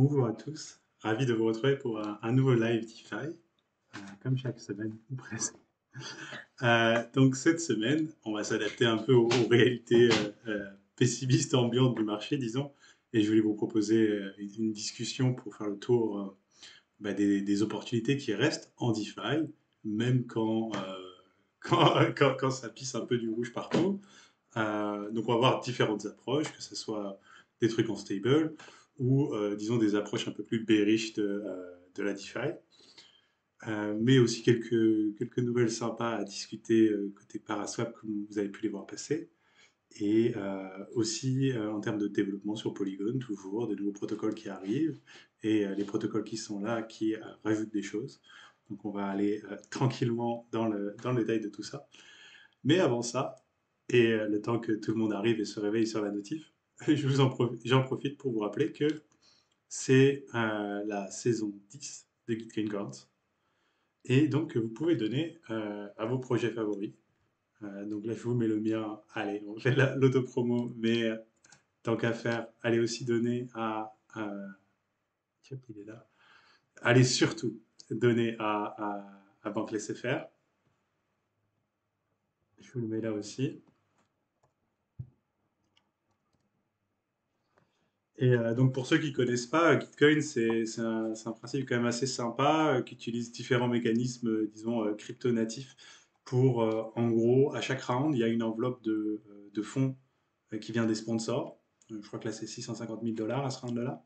Bonjour à tous, ravi de vous retrouver pour un nouveau live DeFi, comme chaque semaine ou presque. Donc cette semaine, on va s'adapter un peu aux réalités pessimistes ambiantes du marché, disons, et je voulais vous proposer une discussion pour faire le tour des opportunités qui restent en DeFi, même quand ça pisse un peu du rouge partout. Donc on va voir différentes approches, que ce soit des trucs en stable ou disons des approches un peu plus bearish de la DeFi. Mais aussi quelques nouvelles sympas à discuter côté Paraswap comme vous avez pu les voir passer. Et aussi en termes de développement sur Polygon, toujours de nouveaux protocoles qui arrivent et les protocoles qui sont là qui rajoutent des choses. Donc on va aller tranquillement dans le détail de tout ça. Mais avant ça, et le temps que tout le monde arrive et se réveille sur la notif, j'en profite pour vous rappeler que c'est la saison 10 de Gitcoin Grants. Et donc, vous pouvez donner à vos projets favoris. Donc là, je vous mets le mien. Allez, on fait l'autopromo, mais tant qu'à faire, allez aussi donner tiens, il est là. Allez surtout donner à Bankless FR. Je vous le mets là aussi. Et donc pour ceux qui ne connaissent pas, Gitcoin, c'est un principe quand même assez sympa qui utilise différents mécanismes, disons, crypto-natifs pour, en gros, à chaque round, il y a une enveloppe de fonds qui vient des sponsors. Je crois que là, c'est 650 000 dollars à ce round-là.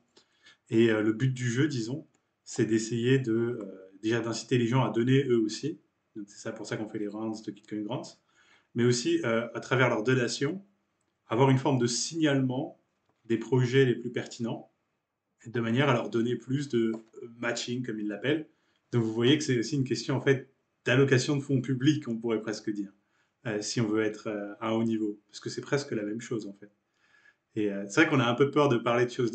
Et le but du jeu, disons, c'est d'essayer déjà d'inciter les gens à donner eux aussi. Donc c'est ça pour ça qu'on fait les rounds de Gitcoin Grants. Mais aussi, à travers leurs donations, avoir une forme de signalement des projets les plus pertinents, de manière à leur donner plus de matching, comme ils l'appellent. Donc vous voyez que c'est aussi une question en fait d'allocation de fonds publics, on pourrait presque dire, si on veut être à un haut niveau, parce que c'est presque la même chose en fait. Et c'est vrai qu'on a un peu peur de parler de choses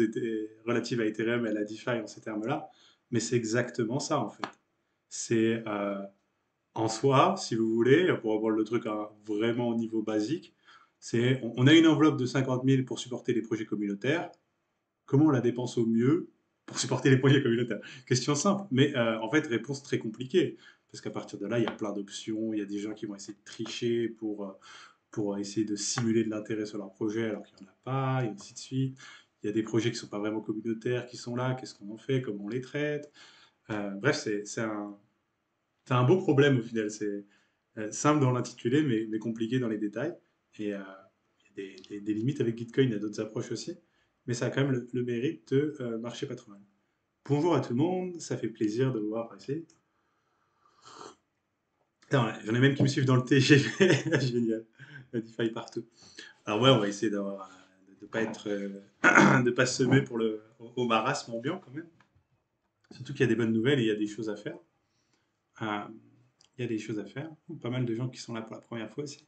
relatives à Ethereum et à la DeFi en ces termes-là, mais c'est exactement ça en fait. C'est en soi, si vous voulez, pour avoir le truc vraiment au niveau basique, on a une enveloppe de 50 000 pour supporter les projets communautaires. Comment on la dépense au mieux pour supporter les projets communautaires? Question simple, mais en fait, réponse très compliquée. Parce qu'à partir de là, il y a plein d'options, il y a des gens qui vont essayer de tricher pour essayer de simuler de l'intérêt sur leur projet alors qu'il n'y en a pas, et ainsi de suite. Il y a des projets qui ne sont pas vraiment communautaires qui sont là, qu'est-ce qu'on en fait, comment on les traite. Bref, c'est un beau problème au final. C'est simple dans l'intitulé, mais compliqué dans les détails. Et il y a des limites avec Gitcoin, il y a d'autres approches aussi. Mais ça a quand même le mérite de marcher pas trop mal. Bonjour à tout le monde, ça fait plaisir de vous voir passer. J'en ai même qui me suivent dans le TGV, génial, la DeFi partout. Alors ouais, on va essayer de pas être, de pas se semer au marasme ambiant quand même. Surtout qu'il y a des bonnes nouvelles et il y a des choses à faire. Euh, il y a des choses à faire. Pas mal de gens qui sont là pour la première fois aussi.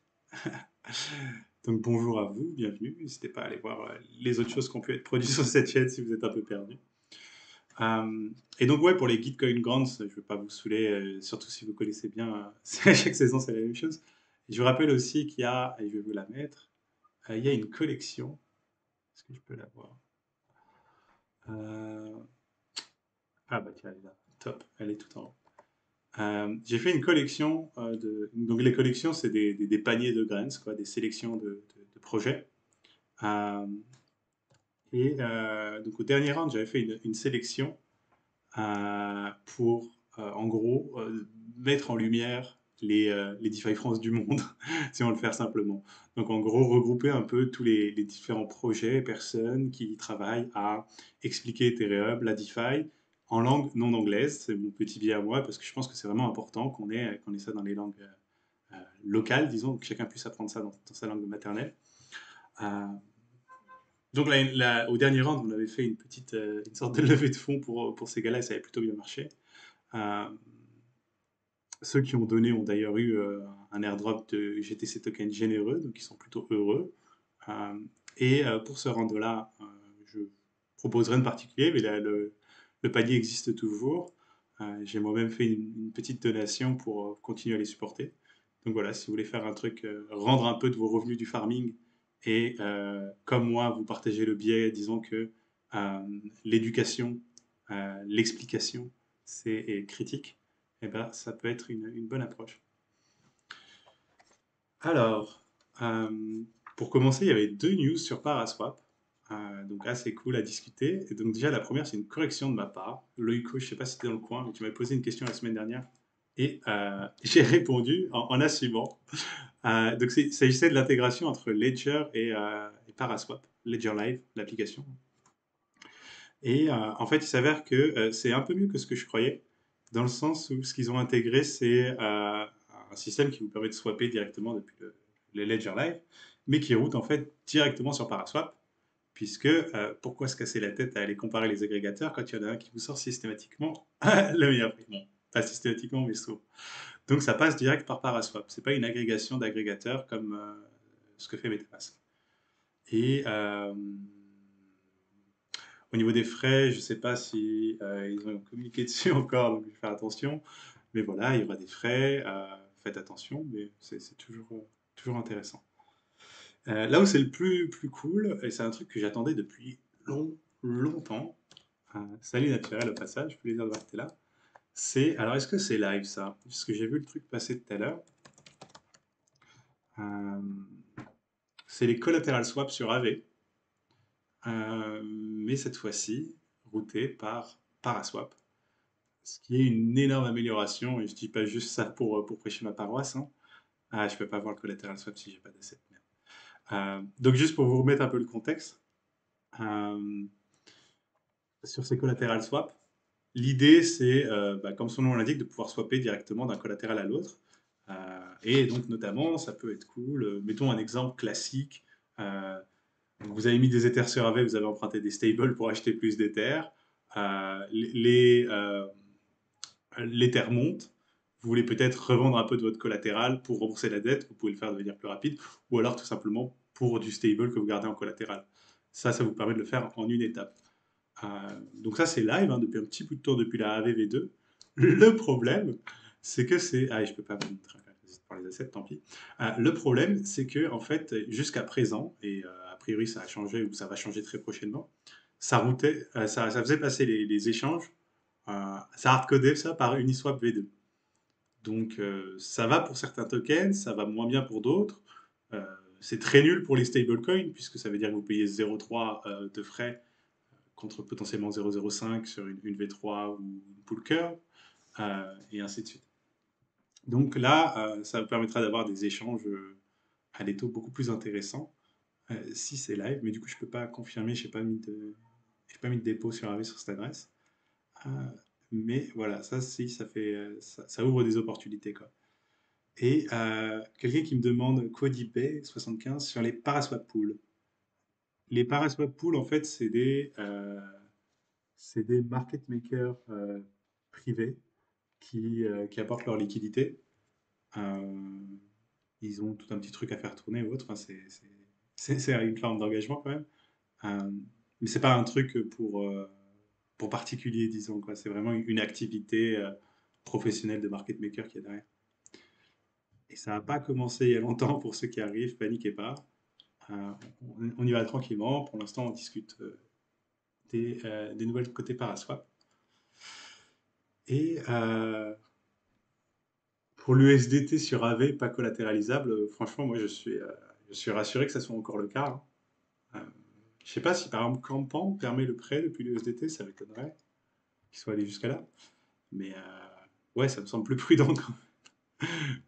Donc bonjour à vous, bienvenue. N'hésitez pas à aller voir les autres choses qui ont pu être produites sur cette chaîne si vous êtes un peu perdu. Et donc ouais, pour les Gitcoin Grants, je ne vais pas vous saouler, surtout si vous connaissez bien, chaque saison c'est la même chose. Et je vous rappelle aussi qu'il y a, et je vais vous la mettre, il y a une collection. Est-ce que je peux la voir? Euh, Ah bah tiens, elle est là. Top, elle est tout en haut. J'ai fait une collection Donc les collections, c'est des paniers de grains, quoi, des sélections de projets. Euh, et donc au dernier round, j'avais fait une sélection pour, en gros, mettre en lumière les DeFi France du monde, si on veut le faire simplement. Donc en gros, regrouper un peu tous les différents projets et personnes qui travaillent à expliquer Ethereum, la DeFi, en langue non anglaise. C'est mon petit biais à moi, parce que je pense que c'est vraiment important qu'on ait ça dans les langues locales, disons, que chacun puisse apprendre ça dans sa langue maternelle. Euh, donc au dernier round, on avait fait une sorte de levée de fonds pour ces gars-là, et ça avait plutôt bien marché. Euh, Ceux qui ont donné ont d'ailleurs eu un airdrop de GTC token généreux, donc ils sont plutôt heureux. Euh, et pour ce rando-là, je proposerai en particulier, mais là, le panier existe toujours. J'ai moi-même fait une petite donation pour continuer à les supporter. Donc voilà, si vous voulez faire un truc, rendre un peu de vos revenus du farming et comme moi, vous partagez le biais, disons que l'éducation, l'explication et critique, eh ben, ça peut être une bonne approche. Alors, pour commencer, il y avait deux news sur Paraswap, donc assez cool à discuter. Et donc déjà, la première, c'est une correction de ma part. Loïco, je ne sais pas si tu es dans le coin, mais tu m'avais posé une question la semaine dernière. Et j'ai répondu en assumant. Donc, il s'agissait de l'intégration entre Ledger et Paraswap, Ledger Live, l'application. Et en fait, il s'avère que c'est un peu mieux que ce que je croyais, dans le sens où ce qu'ils ont intégré, c'est un système qui vous permet de swapper directement depuis le Ledger Live, mais qui route en fait directement sur Paraswap, puisque pourquoi se casser la tête à aller comparer les agrégateurs quand il y en a un qui vous sort systématiquement le meilleur prix? Bon, pas systématiquement, mais souvent. Donc ça passe direct par Paraswap. C'est pas une agrégation d'agrégateurs comme ce que fait MetaMask. Et au niveau des frais, je ne sais pas si ils ont communiqué dessus encore, donc je vais faire attention. Mais voilà, il y aura des frais, faites attention, mais c'est toujours, toujours intéressant. Là où c'est le plus cool, et c'est un truc que j'attendais depuis longtemps, salut naturel au passage, plaisir de voir que tu es là, c'est, alors est-ce que c'est live ça? Parce que j'ai vu le truc passer tout à l'heure. Euh, c'est les collateral swaps sur AV, mais cette fois-ci routé par Paraswap, ce qui est une énorme amélioration, et je dis pas juste ça pour prêcher ma paroisse, hein. Ah, je peux pas voir le collateral swap si j'ai pas d'asset. Donc juste pour vous remettre un peu le contexte, euh, sur ces collateral swaps, l'idée c'est, bah, comme son nom l'indique, de pouvoir swapper directement d'un collatéral à l'autre. Et donc notamment, ça peut être cool. Mettons un exemple classique. euh, Vous avez mis des Ethers sur AV, vous avez emprunté des stables pour acheter plus d'Ethers. L'Ether monte, vous voulez peut-être revendre un peu de votre collatéral pour rembourser la dette, vous pouvez le faire de manière plus rapide, ou alors tout simplement pour du stable que vous gardez en collatéral. Ça vous permet de le faire en une étape. Euh, donc ça, c'est live, hein, depuis un petit bout de temps, depuis la AVV2. Le problème, c'est que c'est... Ah, je peux pas vous montrer par les assets, tant pis. Le problème, c'est que en fait, jusqu'à présent, et a priori ça a changé ou ça va changer très prochainement, ça routait, ça faisait passer les échanges, ça hardcodait ça par Uniswap V2. Donc ça va pour certains tokens, ça va moins bien pour d'autres. Euh, c'est très nul pour les stablecoins, puisque ça veut dire que vous payez 0,3 de frais contre potentiellement 0,05 sur une V3 ou une pool curve, et ainsi de suite. Donc là, ça vous permettra d'avoir des échanges à des taux beaucoup plus intéressants si c'est live, mais du coup, je ne peux pas confirmer, je n'ai pas mis de dépôt sur AV sur cette adresse. Euh, mais voilà, ça, si, ça fait, ça ouvre des opportunités, quoi. Et quelqu'un qui me demande Codipay 75 sur les Paraswap Pools. Les Paraswap Pools, en fait, c'est des market makers privés qui apportent leur liquidité. Euh, Ils ont tout un petit truc à faire tourner ou autre. Enfin, c'est une forme d'engagement quand même. Euh, mais c'est pas un truc pour particulier, disons, quoi. C'est vraiment une activité professionnelle de market maker qui est derrière. Et ça n'a pas commencé il y a longtemps pour ceux qui arrivent, paniquez pas. Euh, on y va tranquillement. Pour l'instant, on discute des nouvelles côté Paraswap. Et pour l'USDT sur AV, pas collatéralisable, franchement, moi, je suis rassuré que ça soit encore le cas, hein. Je sais pas si par exemple Campan permet le prêt depuis l'USDT, ça m'étonnerait qu'il soit allé jusqu'à là. Mais ouais, ça me semble plus prudent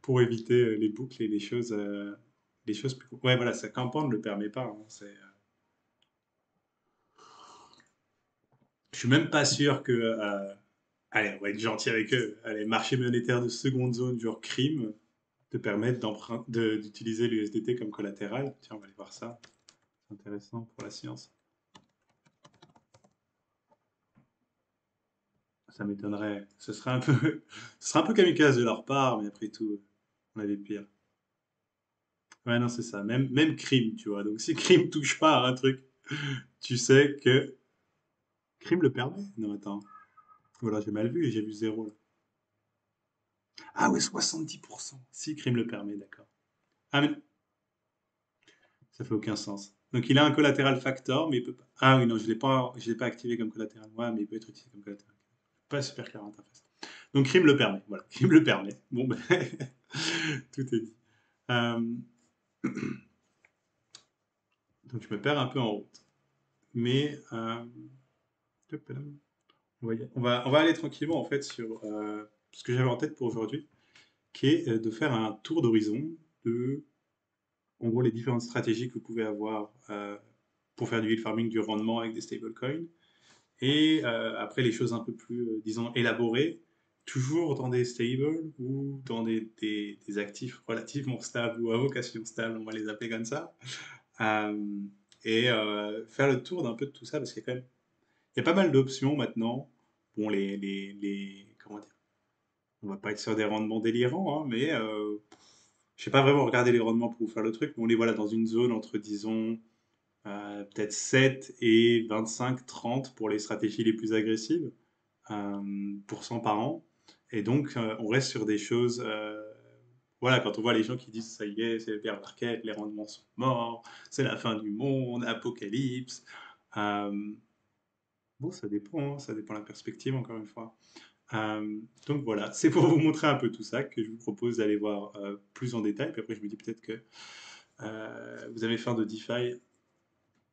pour éviter les boucles et les choses plus. Ouais, voilà, ça Campan ne le permet pas, hein. Je suis même pas sûr que. Allez, on va être gentil avec eux. Allez, marché monétaire de seconde zone, genre crime, te permettent d'utiliser l'USDT comme collatéral. Tiens, on va aller voir ça. C'est intéressant pour la science. Ça m'étonnerait. Ce serait un peu kamikaze de leur part, mais après tout, on avait pire. Ouais, non, c'est ça. Même crime, tu vois. Donc si crime touche pas à un truc, tu sais que crime le permet. Non, attends. Voilà, j'ai mal vu et j'ai vu zéro là. Ah ouais, 70%. Si crime le permet, d'accord. Ah mais ça fait aucun sens. Donc il a un collateral factor, mais il peut pas. Ah oui, non, je l'ai pas activé comme collatéral. Ouais, mais il peut être utilisé comme collatéral. Pas super clair l'interface. Donc Crime le permet. Voilà, Crime le permet. Bon, ben, tout est dit. Euh, donc je me perds un peu en route. Mais on va aller tranquillement en fait sur ce que j'avais en tête pour aujourd'hui, qui est de faire un tour d'horizon de, en gros, les différentes stratégies que vous pouvez avoir pour faire du yield farming, du rendement avec des stablecoins. Et après, les choses un peu plus, disons, élaborées, toujours dans des stables ou dans des actifs relativement stables ou à vocation stable, on va les appeler comme ça. Euh, et faire le tour d'un peu de tout ça, parce qu'il y a quand même, il y a pas mal d'options maintenant. Bon, comment dire, on va pas être sur des rendements délirants, hein, mais je sais pas vraiment regarder les rendements pour vous faire le truc, mais on est voilà, dans une zone entre, disons, peut-être 7 et 25-30 pour les stratégies les plus agressives, pour 100 par an. Et donc, on reste sur des choses. Voilà, quand on voit les gens qui disent ça y est, c'est le bear market, les rendements sont morts, c'est la fin du monde, apocalypse. Euh, bon, ça dépend, hein, ça dépend de la perspective, encore une fois. Donc voilà, c'est pour vous montrer un peu tout ça que je vous propose d'aller voir plus en détail. Puis après, je me dis peut-être que vous avez fait de DeFi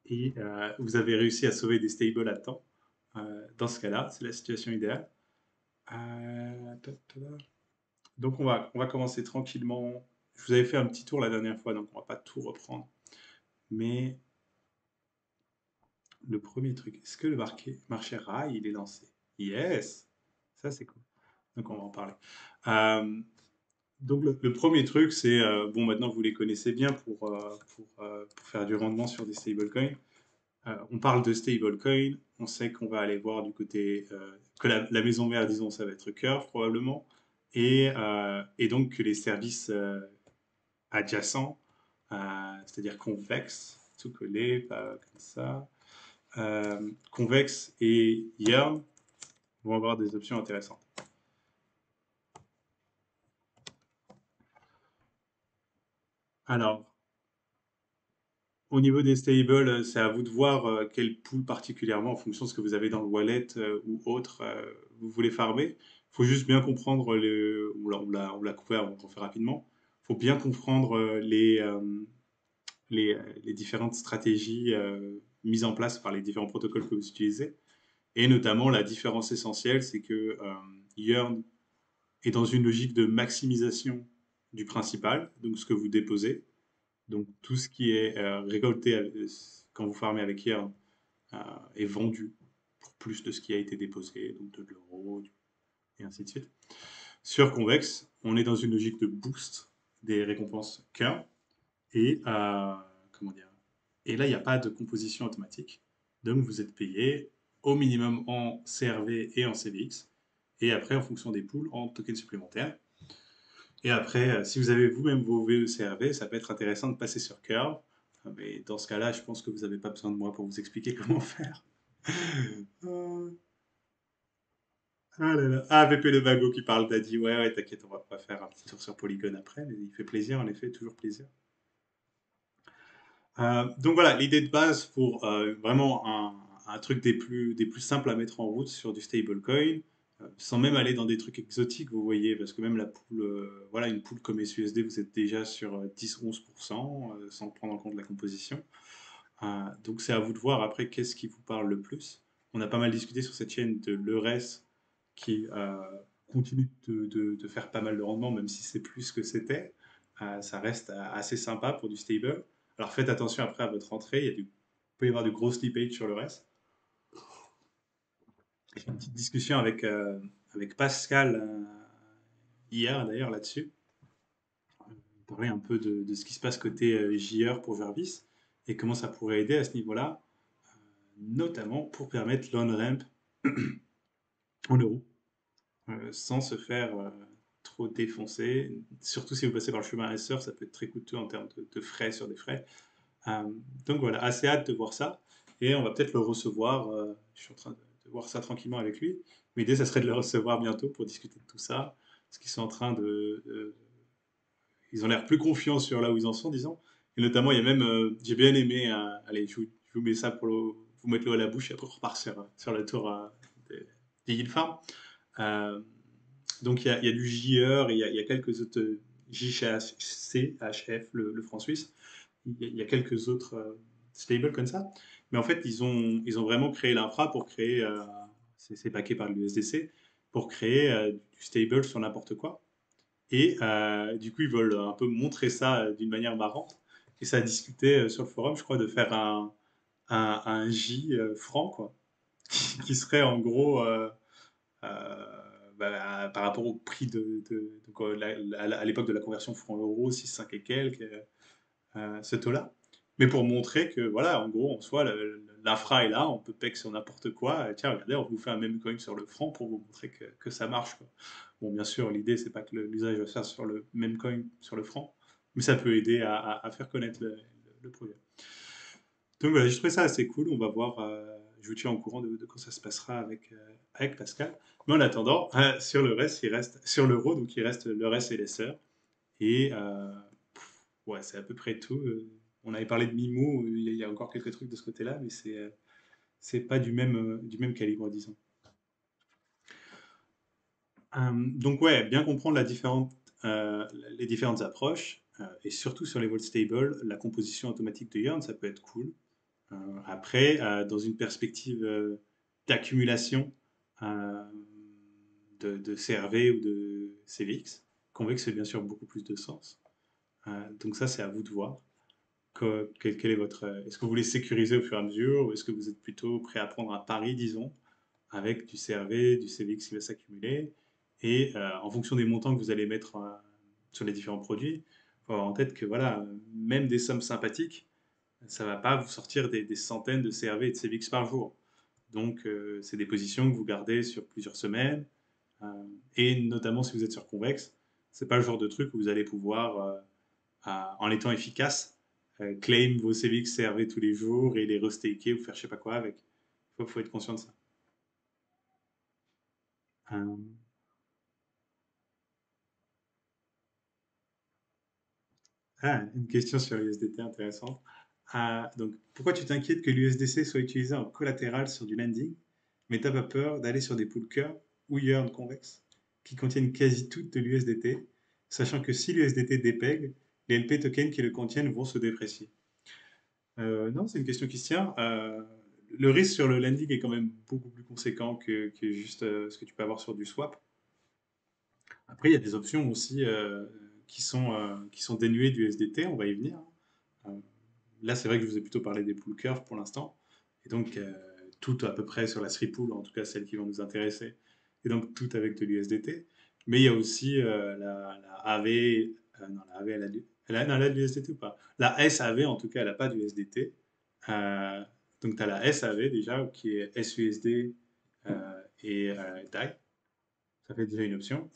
et vous avez réussi à sauver des stables à temps. Dans ce cas-là, c'est la situation idéale. Donc on va commencer tranquillement. Je vous avais fait un petit tour la dernière fois, donc on va pas tout reprendre. Mais le premier truc, est-ce que le marché RAI, il est lancé? Yes! Ça, c'est cool. Donc on va en parler. Euh, donc le premier truc, c'est, bon, maintenant vous les connaissez bien pour faire du rendement sur des stablecoins. On parle de stablecoin, on sait qu'on va aller voir du côté que la maison mère, disons, ça va être Curve probablement, et donc que les services adjacents, c'est-à-dire Convex, tout collé, pas comme ça, Convex et Yearn vont avoir des options intéressantes. Alors, au niveau des stables, c'est à vous de voir quel pool particulièrement, en fonction de ce que vous avez dans le wallet ou autre, vous voulez farmer. Il faut juste bien comprendre, on l'a couvert, donc on fait rapidement. Il faut bien comprendre les différentes stratégies mises en place par les différents protocoles que vous utilisez. Et notamment, la différence essentielle, c'est que Yearn est dans une logique de maximisation du principal, donc ce que vous déposez. Donc tout ce qui est récolté quand vous farmez avec Yearn euh, est vendu pour plus de ce qui a été déposé, donc de l'euro, et ainsi de suite. Sur Convex, on est dans une logique de boost des récompenses cœur, et comment dire, et là, il n'y a pas de composition automatique. Donc vous êtes payé au minimum en CRV et en CVX, et après en fonction des pools en tokens supplémentaires. Et après, si vous avez vous-même vos VECRV, ça peut être intéressant de passer sur Curve. Mais dans ce cas-là, je pense que vous n'avez pas besoin de moi pour vous expliquer comment faire. Euh, Ah là là. Ah, VP le Vago qui parle d'Adi. Ouais, ouais, t'inquiète, on va pas faire un petit tour sur Polygon après, mais il fait plaisir, en effet, toujours plaisir. Donc voilà, l'idée de base pour vraiment un truc des plus simples à mettre en route sur du stablecoin, sans même aller dans des trucs exotiques, vous voyez, parce que même la pool, voilà, une pool comme SUSD, vous êtes déjà sur 10-11%, sans prendre en compte la composition. Donc c'est à vous de voir après qu'est-ce qui vous parle le plus. On a pas mal discuté sur cette chaîne de l'EURES qui continue de faire pas mal de rendement, même si c'est plus que c'était. Ça reste assez sympa pour du stable. Alors faites attention après à votre entrée, il peut y avoir du gros slippage sur le reste. J'ai eu une petite discussion avec Pascal hier d'ailleurs là-dessus. On parlait un peu de ce qui se passe côté JR pour Jarvis et comment ça pourrait aider à ce niveau-là, notamment pour permettre l'on-ramp en euros, sans se faire trop défoncer. Surtout si vous passez par le chemin SR, ça peut être très coûteux en termes de frais sur des frais. Euh, donc voilà, assez hâte de voir ça. Et on va peut-être le recevoir. Je suis en train de voir ça tranquillement avec lui. Mais l'idée, ça serait de le recevoir bientôt pour discuter de tout ça. Parce qu'ils sont en train ils ont l'air plus confiants sur là où ils en sont, disons. Et notamment, il y a même, j'ai bien aimé, allez, je vous mets ça pour vous mettre l'eau à la bouche et après on repart sur la tour des Yield Farm. Euh, donc il y a du JR et il y a quelques autres JCHF, le franc suisse. Il y a quelques autres stables comme ça. Mais en fait, ils ont vraiment créé l'infra pour créer, c'est backé par l'USDC, pour créer du stable sur n'importe quoi. Et du coup, ils veulent un peu montrer ça d'une manière marrante. Et ça a discuté sur le forum, je crois, de faire un J franc, quoi, qui serait en gros euh, par rapport au prix de quoi, à l'époque de la conversion franc-euro, 6 5 et quelques, ce taux-là. Mais pour montrer que, voilà, en gros, en soi, l'infra est là, on peut peg sur n'importe quoi. Et tiens, regardez, on vous fait un même coin sur le franc pour vous montrer que ça marche, quoi. Bon, bien sûr, l'idée, c'est pas que l'usage va se faire sur le même coin sur le franc, mais ça peut aider à faire connaître le projet. Donc voilà, j'ai trouvé ça assez cool. On va voir, je vous tiens au courant de quand ça se passera avec Pascal. Mais en attendant, sur le reste, il reste, sur l'euro, donc il reste le reste et les sœurs. Et ouais, c'est à peu près tout. On avait parlé de Mimo, il y a encore quelques trucs de ce côté-là, mais c'est pas du même calibre, disons. Donc ouais, bien comprendre euh, les différentes approches, et surtout sur les vault stables, la composition automatique de Yarn, ça peut être cool. Euh, Après, dans une perspective d'accumulation euh, de CRV ou de CVX, Convex fait bien sûr beaucoup plus de sens. Donc ça, c'est à vous de voir. Quel est votre, est-ce que vous voulez sécuriser au fur et à mesure ou est-ce que vous êtes plutôt prêt à prendre un pari, disons, avec du CRV, du CVX qui va s'accumuler et en fonction des montants que vous allez mettre sur les différents produits, il faut avoir en tête que voilà, même des sommes sympathiques, ça va pas vous sortir des centaines de CRV et de CVX par jour. Donc, c'est des positions que vous gardez sur plusieurs semaines, euh, et notamment si vous êtes sur Convex, c'est pas le genre de truc où vous allez pouvoir en étant efficace, claim vos CVX CRV tous les jours et les restaker ou faire je sais pas quoi avec. Faut être conscient de ça. Euh, une question sur l'USDT intéressante. Donc, pourquoi tu t'inquiètes que l'USDC soit utilisé en collatéral sur du lending, mais t'as pas peur d'aller sur des pool curves ou Yearn convex qui contiennent quasi toutes de l'USDT, sachant que si l'USDT dépègue, les LP tokens qui le contiennent vont se déprécier. Non, c'est une question qui se tient. Le risque sur le lending est quand même beaucoup plus conséquent que juste ce que tu peux avoir sur du swap. Après, il y a des options aussi qui sont dénuées du SDT, on va y venir. Euh, Là, c'est vrai que je vous ai plutôt parlé des pool curves pour l'instant. Et donc, tout à peu près sur la 3 pool, en tout cas celles qui vont nous intéresser. Et donc, tout avec de l'USDT. Mais il y a aussi la AV. Non, la AV, non, elle a de l'USDT ou pas? La SAV, en tout cas, elle n'a pas d'USDT. Euh, donc, tu as la SAV déjà, qui est SUSD et DAI. Ça fait déjà une option.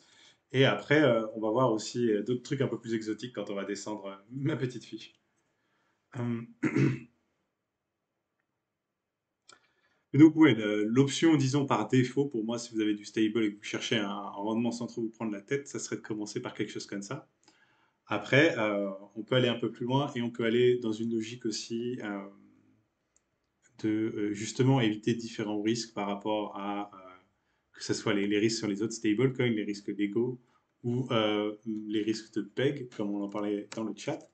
Et après, on va voir aussi d'autres trucs un peu plus exotiques quand on va descendre ma petite fiche. Euh, Et donc, ouais, l'option, disons, par défaut, pour moi, si vous avez du stable et que vous cherchez un rendement sans trop vous prendre la tête, ça serait de commencer par quelque chose comme ça. Après, on peut aller un peu plus loin et on peut aller dans une logique aussi de justement éviter différents risques par rapport à que ce soit les risques sur les autres stablecoins, les risques d'ego ou les risques de PEG, comme on en parlait dans le chat.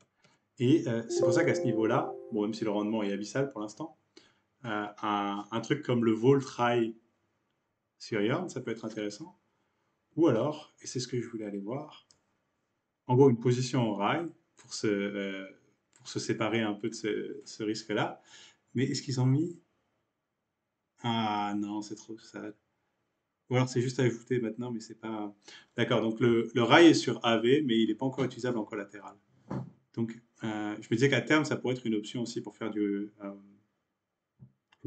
Et c'est pour ça qu'à ce niveau-là, bon, même si le rendement est abyssal pour l'instant, un truc comme le Vol Try sur Yarn, ça peut être intéressant. Ou alors, et c'est ce que je voulais aller voir, en gros, une position en rail pour se séparer un peu de ce risque-là. Mais est-ce qu'ils ont mis... Ah non, c'est trop sad. Ou alors c'est juste ajouté maintenant, mais c'est pas... D'accord, donc le rail est sur AV, mais il n'est pas encore utilisable en collatéral. Donc, je me disais qu'à terme, ça pourrait être une option aussi pour faire une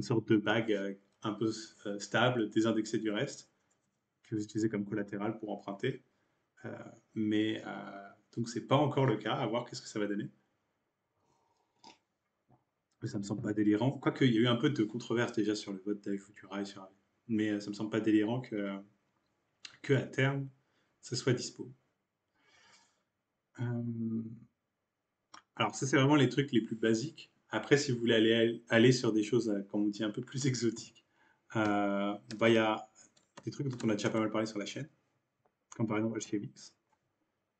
sorte de bague un peu stable, désindexée du reste, que vous utilisez comme collatéral pour emprunter. Euh, mais donc c'est pas encore le cas, à voir qu'est-ce que ça va donner. Mais ça me semble pas délirant. Quoique il y a eu un peu de controverse déjà sur le vote d'Ali Futura et sur mais ça me semble pas délirant que à terme ce soit dispo. Euh, Alors ça, c'est vraiment les trucs les plus basiques. Après, si vous voulez aller sur des choses, comme on dit, un peu plus exotiques, bah, il y a des trucs dont on a déjà pas mal parlé sur la chaîne, comme par exemple HKMix,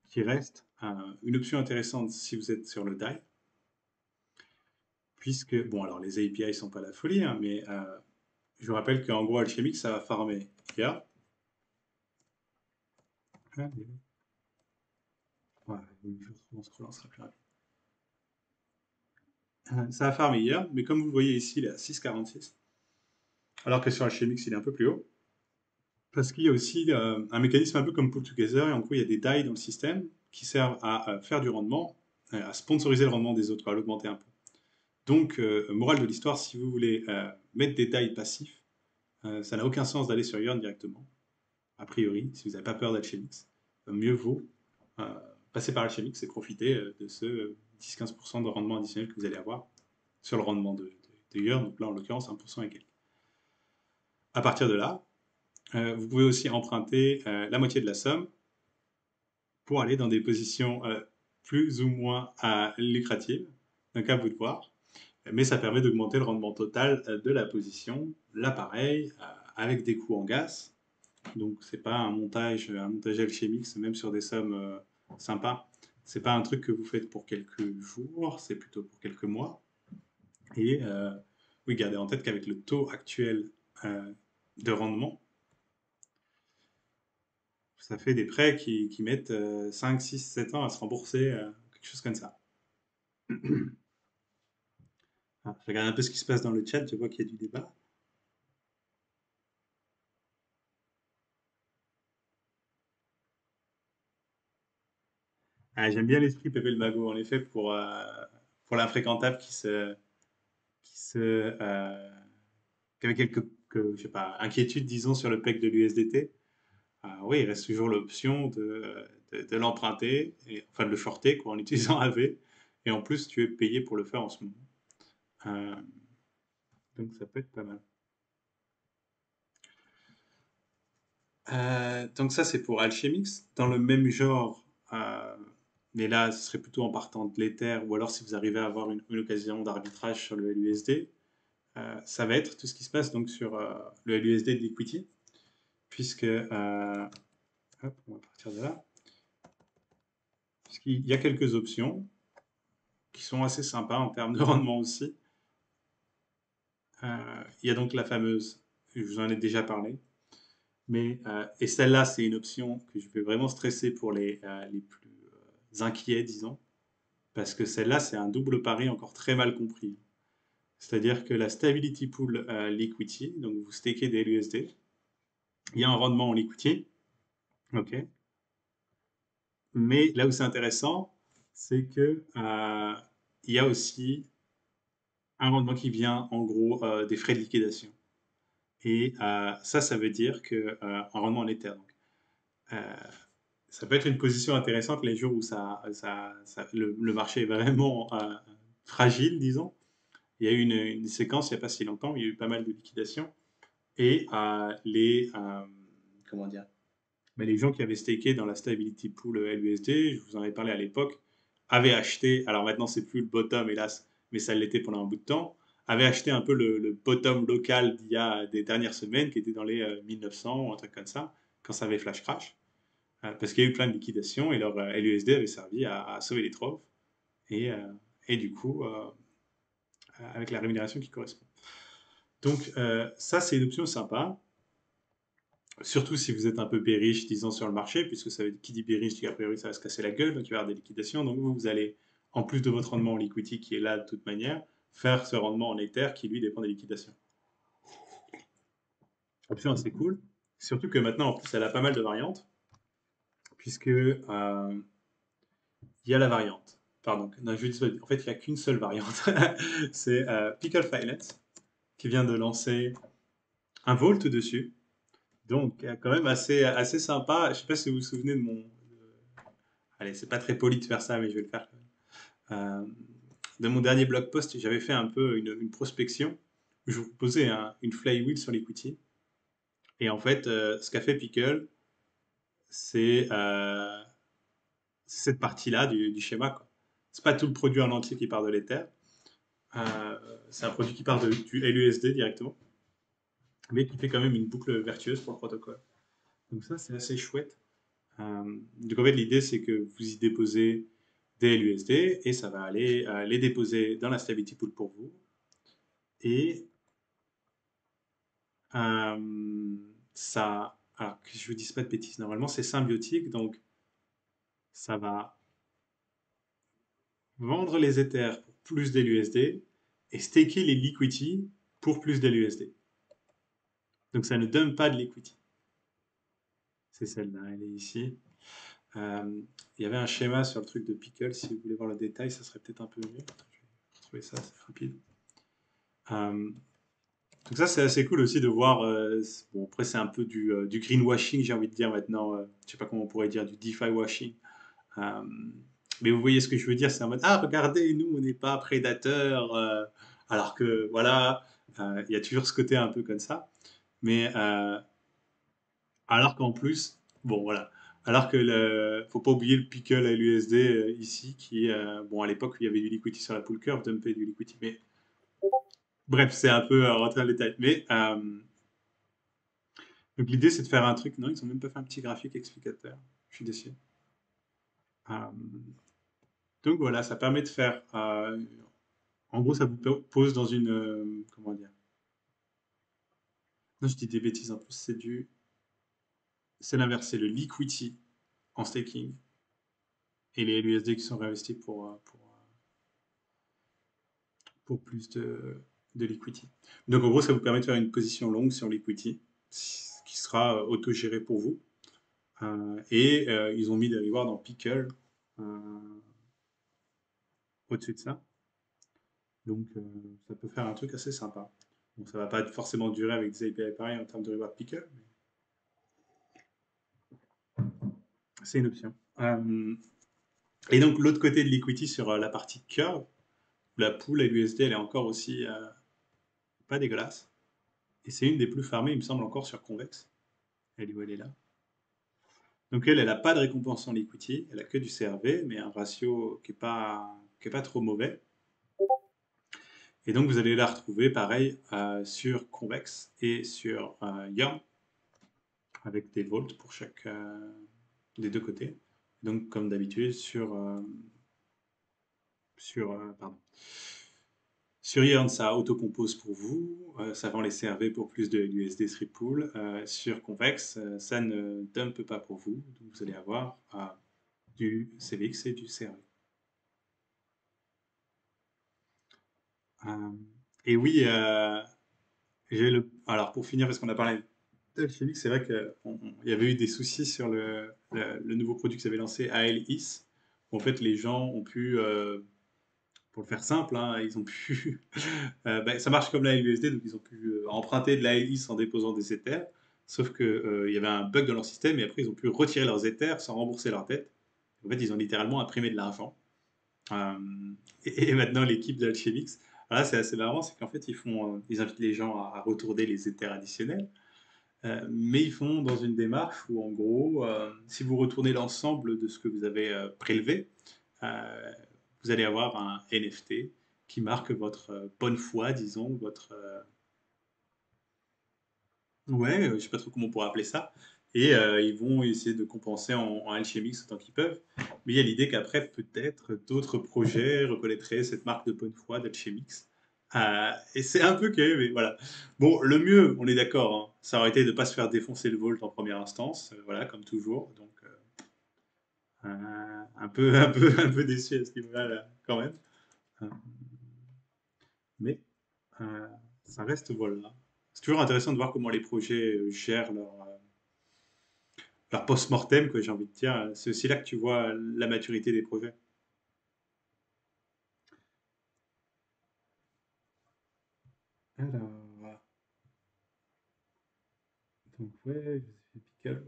qui reste une option intéressante si vous êtes sur le DAI, puisque, bon, alors les API sont pas la folie, hein, mais je vous rappelle qu'en gros, Alchemix, ça va farmer IA. Ouais, je retrouve en scrollant, ce sera plus rapide. Ça va farmer IA, mais comme vous le voyez ici, il est à 6,46, alors que sur Alchemix, il est un peu plus haut. Parce qu'il y a aussi un mécanisme un peu comme Pull Together, et en gros, il y a des DAI dans le système qui servent à faire du rendement, à sponsoriser le rendement des autres, à l'augmenter un peu. Donc, morale de l'histoire, si vous voulez mettre des DAI passifs, ça n'a aucun sens d'aller sur Yearn directement. A priori, si vous n'avez pas peur d'Alchemix, mieux vaut euh, passer par Alchemix et profiter de ce 10-15% de rendement additionnel que vous allez avoir sur le rendement de Yearn, donc là en l'occurrence 1% et quelques. À partir de là, vous pouvez aussi emprunter la moitié de la somme pour aller dans des positions plus ou moins lucratives, donc à vous de voir. Mais ça permet d'augmenter le rendement total de la position. Là, pareil, avec des coûts en gaz. Donc, c'est pas un montage alchimique, même sur des sommes sympas. C'est pas un truc que vous faites pour quelques jours, c'est plutôt pour quelques mois. Et oui, gardez en tête qu'avec le taux actuel de rendement, ça fait des prêts qui mettent 5, 6, 7 ans à se rembourser, quelque chose comme ça. Ah, je regarde un peu ce qui se passe dans le chat, je vois qu'il y a du débat. Ah, j'aime bien l'esprit Pépé le Mago, en effet, pour l'infréquentable qui avait quelques je sais pas, inquiétudes, disons, sur le PEC de l'USDT. Oui, il reste toujours l'option de l'emprunter, enfin de le shorter quoi, en utilisant AV. Et en plus, tu es payé pour le faire en ce moment. Euh, donc ça peut être pas mal. Donc ça, c'est pour Alchemix. Dans le même genre, mais là, ce serait plutôt en partant de l'Ether, ou alors si vous arrivez à avoir une occasion d'arbitrage sur le LUSD, ça va être tout ce qui se passe donc sur le LUSD de Liquidity, puisque, hop, on va partir de là, puisqu'il y a quelques options qui sont assez sympas en termes de rendement aussi. Il y a donc la fameuse, je vous en ai déjà parlé, mais, et celle-là, c'est une option que je vais vraiment stresser pour les plus inquiets, disons, parce que celle-là, c'est un double pari encore très mal compris. C'est-à-dire que la Stability Pool Liquidity, donc vous stakez des LUSD, il y a un rendement en liquidity, ok. Mais là où c'est intéressant, c'est que il y a aussi un rendement qui vient en gros des frais de liquidation. Et ça veut dire que un rendement en Ether. Donc, euh, ça peut être une position intéressante les jours où le marché est vraiment fragile, disons. Il y a eu une séquence il n'y a pas si longtemps, où il y a eu pas mal de liquidations. Et comment dire, mais les gens qui avaient staké dans la Stability Pool LUSD, je vous en avais parlé à l'époque, avaient acheté, alors maintenant c'est plus le bottom hélas, mais ça l'était pendant un bout de temps, avaient acheté un peu le bottom local d'il y a des dernières semaines, qui était dans les 1900 ou un truc comme ça, quand ça avait flash crash, parce qu'il y a eu plein de liquidations et leur LUSD avait servi à sauver les trophs, et, euh, et du coup, avec la rémunération qui correspond. Donc ça c'est une option sympa. Surtout si vous êtes un peu bearish, disons, sur le marché, puisque ça veut dire, qui dit bearish, dit a priori ça va se casser la gueule, donc il va y avoir des liquidations. Donc vous allez, en plus de votre rendement en liquidity qui est là de toute manière, faire ce rendement en Ether qui lui dépend des liquidations. Option assez cool. Surtout que maintenant, en plus, elle a pas mal de variantes, puisque il y a la variante. Pardon, non, je dis, en fait, il n'y a qu'une seule variante. C'est Pickle Finance qui vient de lancer un vault dessus. Donc, quand même assez sympa. Je ne sais pas si vous vous souvenez de mon. Allez, c'est pas très poli de faire ça, mais je vais le faire. Euh, de mon dernier blog post, j'avais fait un peu une prospection où je vous proposais une flywheel sur l'equity. Et en fait, ce qu'a fait Pickle, c'est cette partie-là du schéma, quoi. c'est pas tout le produit en entier qui part de l'Ether. C'est un produit qui part du LUSD directement, mais qui fait quand même une boucle vertueuse pour le protocole. Donc ça, c'est assez chouette. Donc en fait, l'idée, c'est que vous y déposez des LUSD et ça va aller les déposer dans la Stability Pool pour vous. Et ça, alors que je vous dise pas de bêtises, normalement c'est symbiotique, donc ça va vendre les Ethers pour plus d'LUSD et staker les liquidity pour plus d'LUSD. Donc ça ne donne pas de liquidity. C'est celle-là, elle est ici. Il y avait un schéma sur le truc de Pickle, si vous voulez voir le détail, ça serait peut-être un peu mieux. Je vais retrouver ça, c'est rapide. Euh, donc ça, c'est assez cool aussi de voir. Bon, après, c'est un peu du greenwashing, j'ai envie de dire maintenant. Je sais pas comment on pourrait dire, du DeFi washing. Euh, mais vous voyez ce que je veux dire, c'est en mode, ah, regardez, nous, on n'est pas prédateurs, alors que, voilà, il y a toujours ce côté un peu comme ça. Mais alors qu'en plus, bon, voilà, alors que faut pas oublier le pickle à l'USD ici, qui, bon, à l'époque, il y avait du liquidity sur la pool curve, dumpé du liquidity. Mais bref, c'est un peu rentrer dans le détail. Mais donc l'idée, c'est de faire un truc. Non, ils ont même pas fait un petit graphique explicateur. Je suis déçu. Euh, donc voilà, ça permet de faire. En gros, ça vous pose dans une. Comment dire? Non, je dis des bêtises en plus. C'est l'inverse. C'est le liquidity en staking et les LUSD qui sont réinvestis pour plus de liquidity. Donc en gros, ça vous permet de faire une position longue sur liquidity qui sera autogérée pour vous. Et ils ont mis des rewards dans Pickle au-dessus de ça. Donc ça peut faire un truc assez sympa. Bon, ça va pas forcément durer avec des API pareils en termes de reward Pickle, mais c'est une option. Et donc l'autre côté de l'equity sur la partie curve, la pool à l'USD, elle est encore aussi pas dégueulasse. Et c'est une des plus farmées, il me semble, encore sur Convex. Elle est où elle est là. Donc elle n'a pas de récompense en equity, elle a que du CRV, mais un ratio qui est pas trop mauvais. Et donc vous allez la retrouver pareil sur Convex et sur Yarn, avec des volts pour chaque des deux côtés. Donc comme d'habitude pardon. Sur Yearn, ça autocompose pour vous, ça vend les CRV pour plus de l'USD Strip Pool. Sur Convex, ça ne dump pas pour vous, donc vous allez avoir du CVX et du CRV. Euh, et oui, alors pour finir, parce qu'on a parlé d'Alchemix, c'est vrai qu'il y avait eu des soucis sur le nouveau produit qu'ils avaient lancé, ALIS. En fait, les gens ont pu, pour le faire simple, hein, ils ont pu. Ça marche comme la LUSD, donc ils ont pu emprunter de la l'ALIS en déposant des Ethers. Sauf qu'il y avait un bug dans leur système et après ils ont pu retirer leurs Ethers sans rembourser leur dette. En fait, ils ont littéralement imprimé de l'argent. Euh, et maintenant, l'équipe d'Alchemix, là, c'est assez marrant, c'est qu'en fait, ils invitent les gens à retourner les Ethers additionnels. Mais ils font dans une démarche où, en gros, si vous retournez l'ensemble de ce que vous avez prélevé, euh, vous allez avoir un NFT qui marque votre bonne foi, disons, votre... ouais, je sais pas trop comment on pourrait appeler ça. Et ils vont essayer de compenser en Alchemix autant qu'ils peuvent. Mais il y a l'idée qu'après, peut-être, d'autres projets reconnaîtraient cette marque de bonne foi d'Alchemix. Et c'est un peu que, mais voilà. Bon, le mieux, on est d'accord, hein, ça aurait été de ne pas se faire défoncer le Vault en première instance, voilà, comme toujours. Donc, un peu déçu à ce niveau-là, là, quand même. Euh, mais euh, ça reste, voilà. C'est toujours intéressant de voir comment les projets gèrent leur post-mortem, quoi, j'ai envie de dire. C'est aussi là que tu vois la maturité des projets. Alors, donc ouais, Joséphine Picard.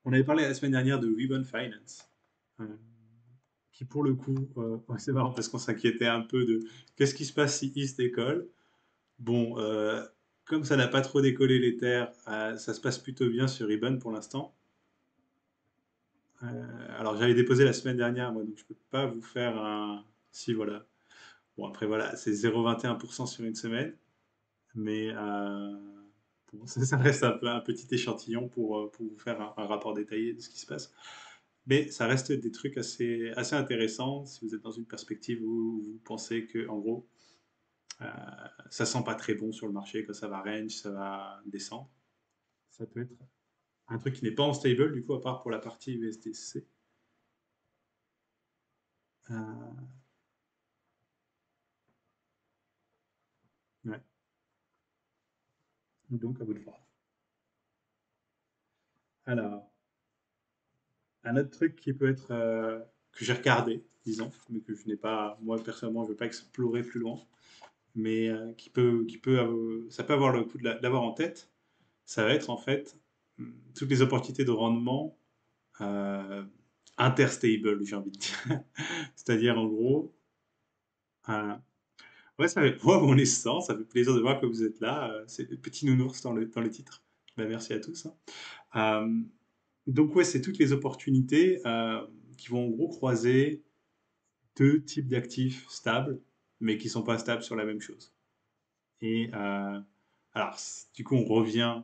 On avait parlé la semaine dernière de Ribbon Finance, euh, qui pour le coup, ouais, c'est marrant parce qu'on s'inquiétait un peu de qu'est-ce qui se passe si East décolle. Bon, comme ça n'a pas trop décollé les terres, ça se passe plutôt bien sur Ribbon pour l'instant. Alors j'avais déposé la semaine dernière, moi, donc je peux pas vous faire un. Si, voilà. Bon, après, voilà, c'est 0,21% sur une semaine, mais bon, ça reste un peu un petit échantillon pour vous faire un rapport détaillé de ce qui se passe. Mais ça reste des trucs assez intéressants si vous êtes dans une perspective où vous pensez que, en gros, euh, ça sent pas très bon sur le marché, que ça va range, ça va descendre. Ça peut être un truc qui n'est pas en stable, du coup, à part pour la partie USDC. Euh, ouais. Donc, à vous de voir. Alors, un autre truc qui peut être que j'ai regardé, disons, mais que je n'ai pas, moi personnellement, je ne veux pas explorer plus loin, mais ça peut avoir le coup de l'avoir en tête. Ça va être en fait toutes les opportunités de rendement euh, interstable, j'ai envie de dire. C'est-à-dire en gros, euh, ouais, ça fait moi mon essence, ça fait plaisir de voir que vous êtes là. C'est le petit nounours dans le titre. Ben, merci à tous, hein. Euh, donc ouais, c'est toutes les opportunités qui vont en gros croiser deux types d'actifs stables, mais qui sont pas stables sur la même chose. Et alors, du coup, on revient.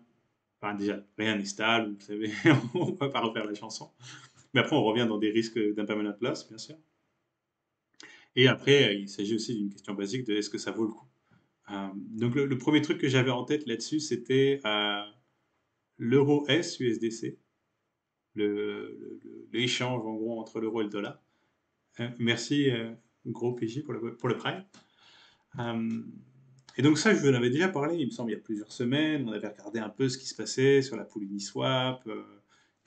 Enfin, déjà, rien n'est stable, vous savez, on va pas refaire la chanson. Mais après, on revient dans des risques d'impermanent loss, bien sûr. Et après, il s'agit aussi d'une question basique de est-ce que ça vaut le coup. Donc, le premier truc que j'avais en tête là-dessus, c'était l'euro S USDC, l'échange en gros entre l'euro et le dollar. Merci, gros PJ, pour le Prime. Euh, et donc ça, je vous en avais déjà parlé, il me semble, il y a plusieurs semaines. On avait regardé un peu ce qui se passait sur la pool Uniswap,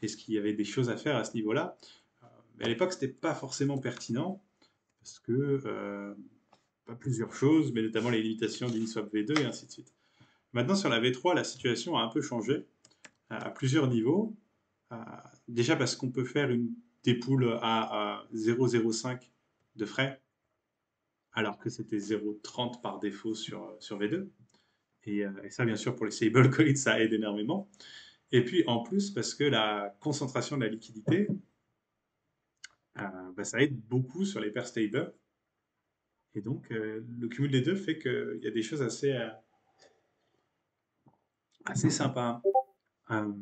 est-ce qu'il y avait des choses à faire à ce niveau-là. Mais à l'époque, c'était pas forcément pertinent, parce que, pas plusieurs choses, mais notamment les limitations d'Uniswap V2 et ainsi de suite. Maintenant, sur la V3, la situation a un peu changé, à plusieurs niveaux. Euh, Déjà parce qu'on peut faire des pools à 0,05 de frais, alors que c'était 0,30 par défaut sur V2. Et ça, bien sûr, pour les stablecoins, ça aide énormément. Et puis, en plus, parce que la concentration de la liquidité, bah, ça aide beaucoup sur les paires stables. Et donc, le cumul des deux fait qu'il y a des choses assez sympas. Euh,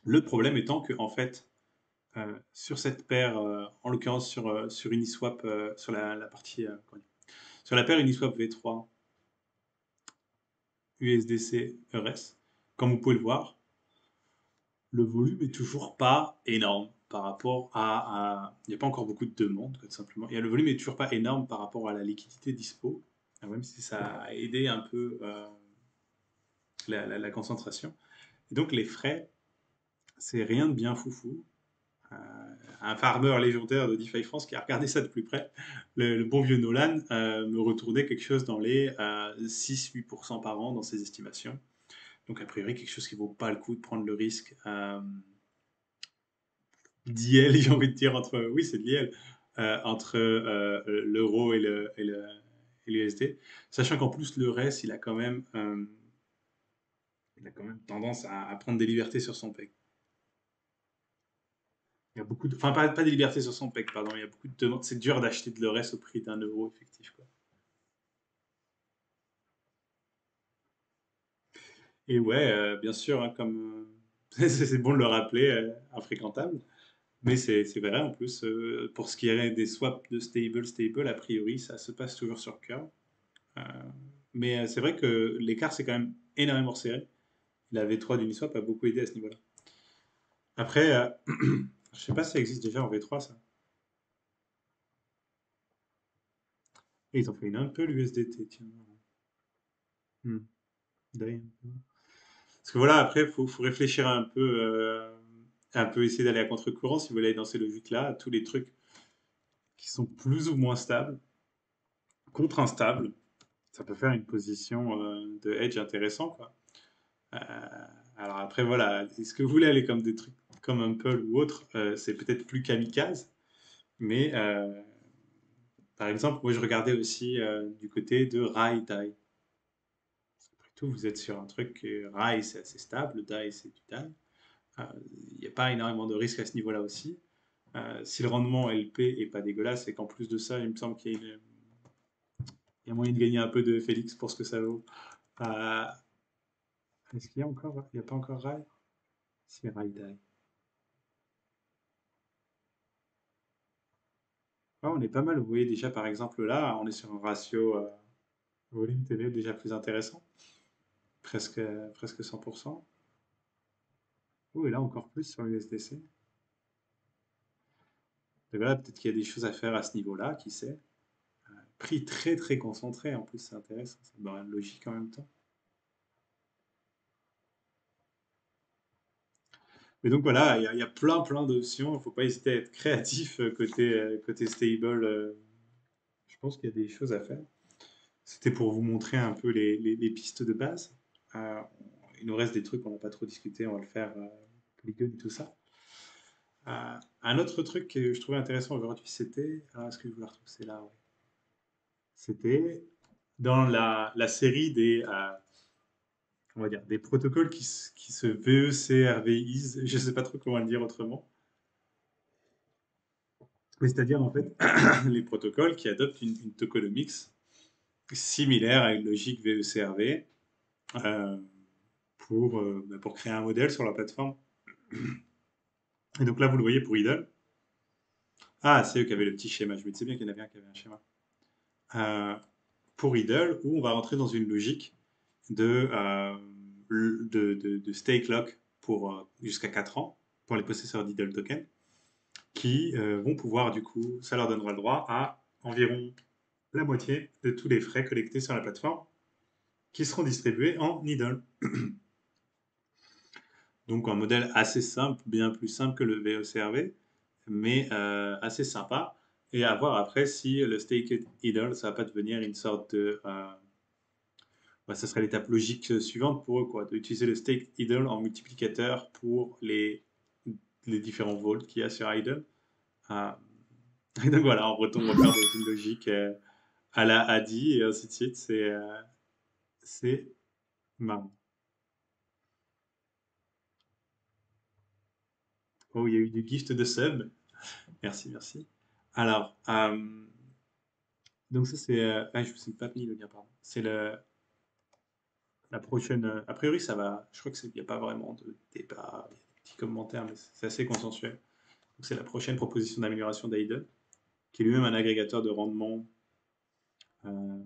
le problème étant que, en fait, sur cette paire, en l'occurrence sur Uniswap, sur la partie, sur la paire Uniswap V3 USDC ERS, comme vous pouvez le voir, le volume est toujours pas énorme par rapport il n'y a pas encore beaucoup de demandes, tout simplement. Et le volume est toujours pas énorme par rapport à la liquidité dispo, même si ça a aidé un peu la concentration. Et donc les frais, c'est rien de bien foufou. Euh, un farmer légendaire de DeFi France qui a regardé ça de plus près, le bon vieux Nolan, me retournait quelque chose dans les 6-8% par an dans ses estimations. Donc a priori quelque chose qui vaut pas le coup de prendre le risque d'IL, j'ai envie de dire, oui, c'est de l'IL, entre l'euro et l'USD. Sachant qu'en plus, le reste, il a quand même tendance à prendre des libertés sur son PEG. Il y a beaucoup de, enfin, pas des libertés sur son PEG, pardon, il y a beaucoup de demandes. C'est dur d'acheter de l'EURES au prix d'un euro effectif, quoi. Et ouais, bien sûr, hein, comme c'est bon de le rappeler, infréquentable. Mais c'est vrai en plus, pour ce qui est des swaps de stable, a priori, ça se passe toujours sur Curve. Euh, mais c'est vrai que l'écart s'est quand même énormément resserré. La V3 d'Uniswap a beaucoup aidé à ce niveau-là. Après, je sais pas si ça existe déjà en V3 ça. Et ils ont fait une un peu l'USDT, tiens. Hmm. D'ailleurs. Parce que voilà, après, faut réfléchir un peu essayer d'aller à contre-courant si vous voulez aller dans ces logiques-là, tous les trucs qui sont plus ou moins stables, contre instables, ça peut faire une position de hedge intéressant, quoi. Euh, alors après, voilà, est-ce que vous voulez aller comme des trucs comme Humble ou autre, c'est peut-être plus kamikaze, mais par exemple, moi je regardais aussi du côté de Rai Dai. Après tout, vous êtes sur un truc, Rai c'est assez stable, Dai c'est du Dai. Euh, Il n'y a pas énormément de risques à ce niveau-là aussi. Si le rendement LP est pas dégueulasse et qu'en plus de ça, il me semble qu'il y a moyen de gagner un peu de Félix pour ce que ça vaut. Euh, Est-ce qu'il y a encore, il n'y a pas encore Rai? Si Rai die. Ah, on est pas mal. Vous voyez déjà par exemple là, on est sur un ratio volume TV déjà plus intéressant, presque 100%. Oh, et là encore plus sur l'USDC. Donc voilà, peut-être qu'il y a des choses à faire à ce niveau-là, qui sait. Prix très très concentré en plus, c'est intéressant, ça me paraît logique en même temps. Mais donc voilà, il y a plein d'options. Il ne faut pas hésiter à être créatif côté stable. Je pense qu'il y a des choses à faire. C'était pour vous montrer un peu les pistes de base. Euh, il nous reste des trucs qu'on n'a pas trop discuté, on va le faire, Polygon et tout ça. Un autre truc que je trouvais intéressant aujourd'hui, c'était. Alors, est-ce que je vous la retrouve? C'est là, ouais. C'était dans la série on va dire, des protocoles qui se VECRVisent. Je ne sais pas trop comment le dire autrement. Mais c'est-à-dire, en fait, les protocoles qui adoptent une tokenomics similaire à une logique VECRV euh, pour créer un modèle sur la plateforme. Et donc là, vous le voyez pour Idle. Ah, c'est eux qui avaient le petit schéma. Je me disais bien qu'il y en avait un qui avait un schéma. Euh, pour Idle, où on va rentrer dans une logique de stake lock pour jusqu'à 4 ans pour les possesseurs d'Idle token, qui vont pouvoir, du coup, ça leur donnera le droit à environ la moitié de tous les frais collectés sur la plateforme qui seront distribués en Idle. Donc un modèle assez simple, bien plus simple que le VECRV, mais assez sympa. Et à voir après si le Staked Idle, ça va pas devenir une sorte de... bah, ça serait l'étape logique suivante pour eux, quoi, d'utiliser le Staked Idle en multiplicateur pour les différents volts qu'il y a sur Idle. Euh, et donc voilà, on retombe encore dans une logique à la ADI et ainsi de suite. C'est marrant. Oh, il y a eu du gift de sub. Merci, merci. Alors, donc ça c'est... ah, je ne vous ai pas mis le lien, pardon. C'est la prochaine... a priori, ça va. Je crois qu'il n'y a pas vraiment de débat. Il y a des petits commentaires, mais c'est assez consensuel. Donc c'est la prochaine proposition d'amélioration d'Aiden, qui est lui-même un agrégateur de rendement euh,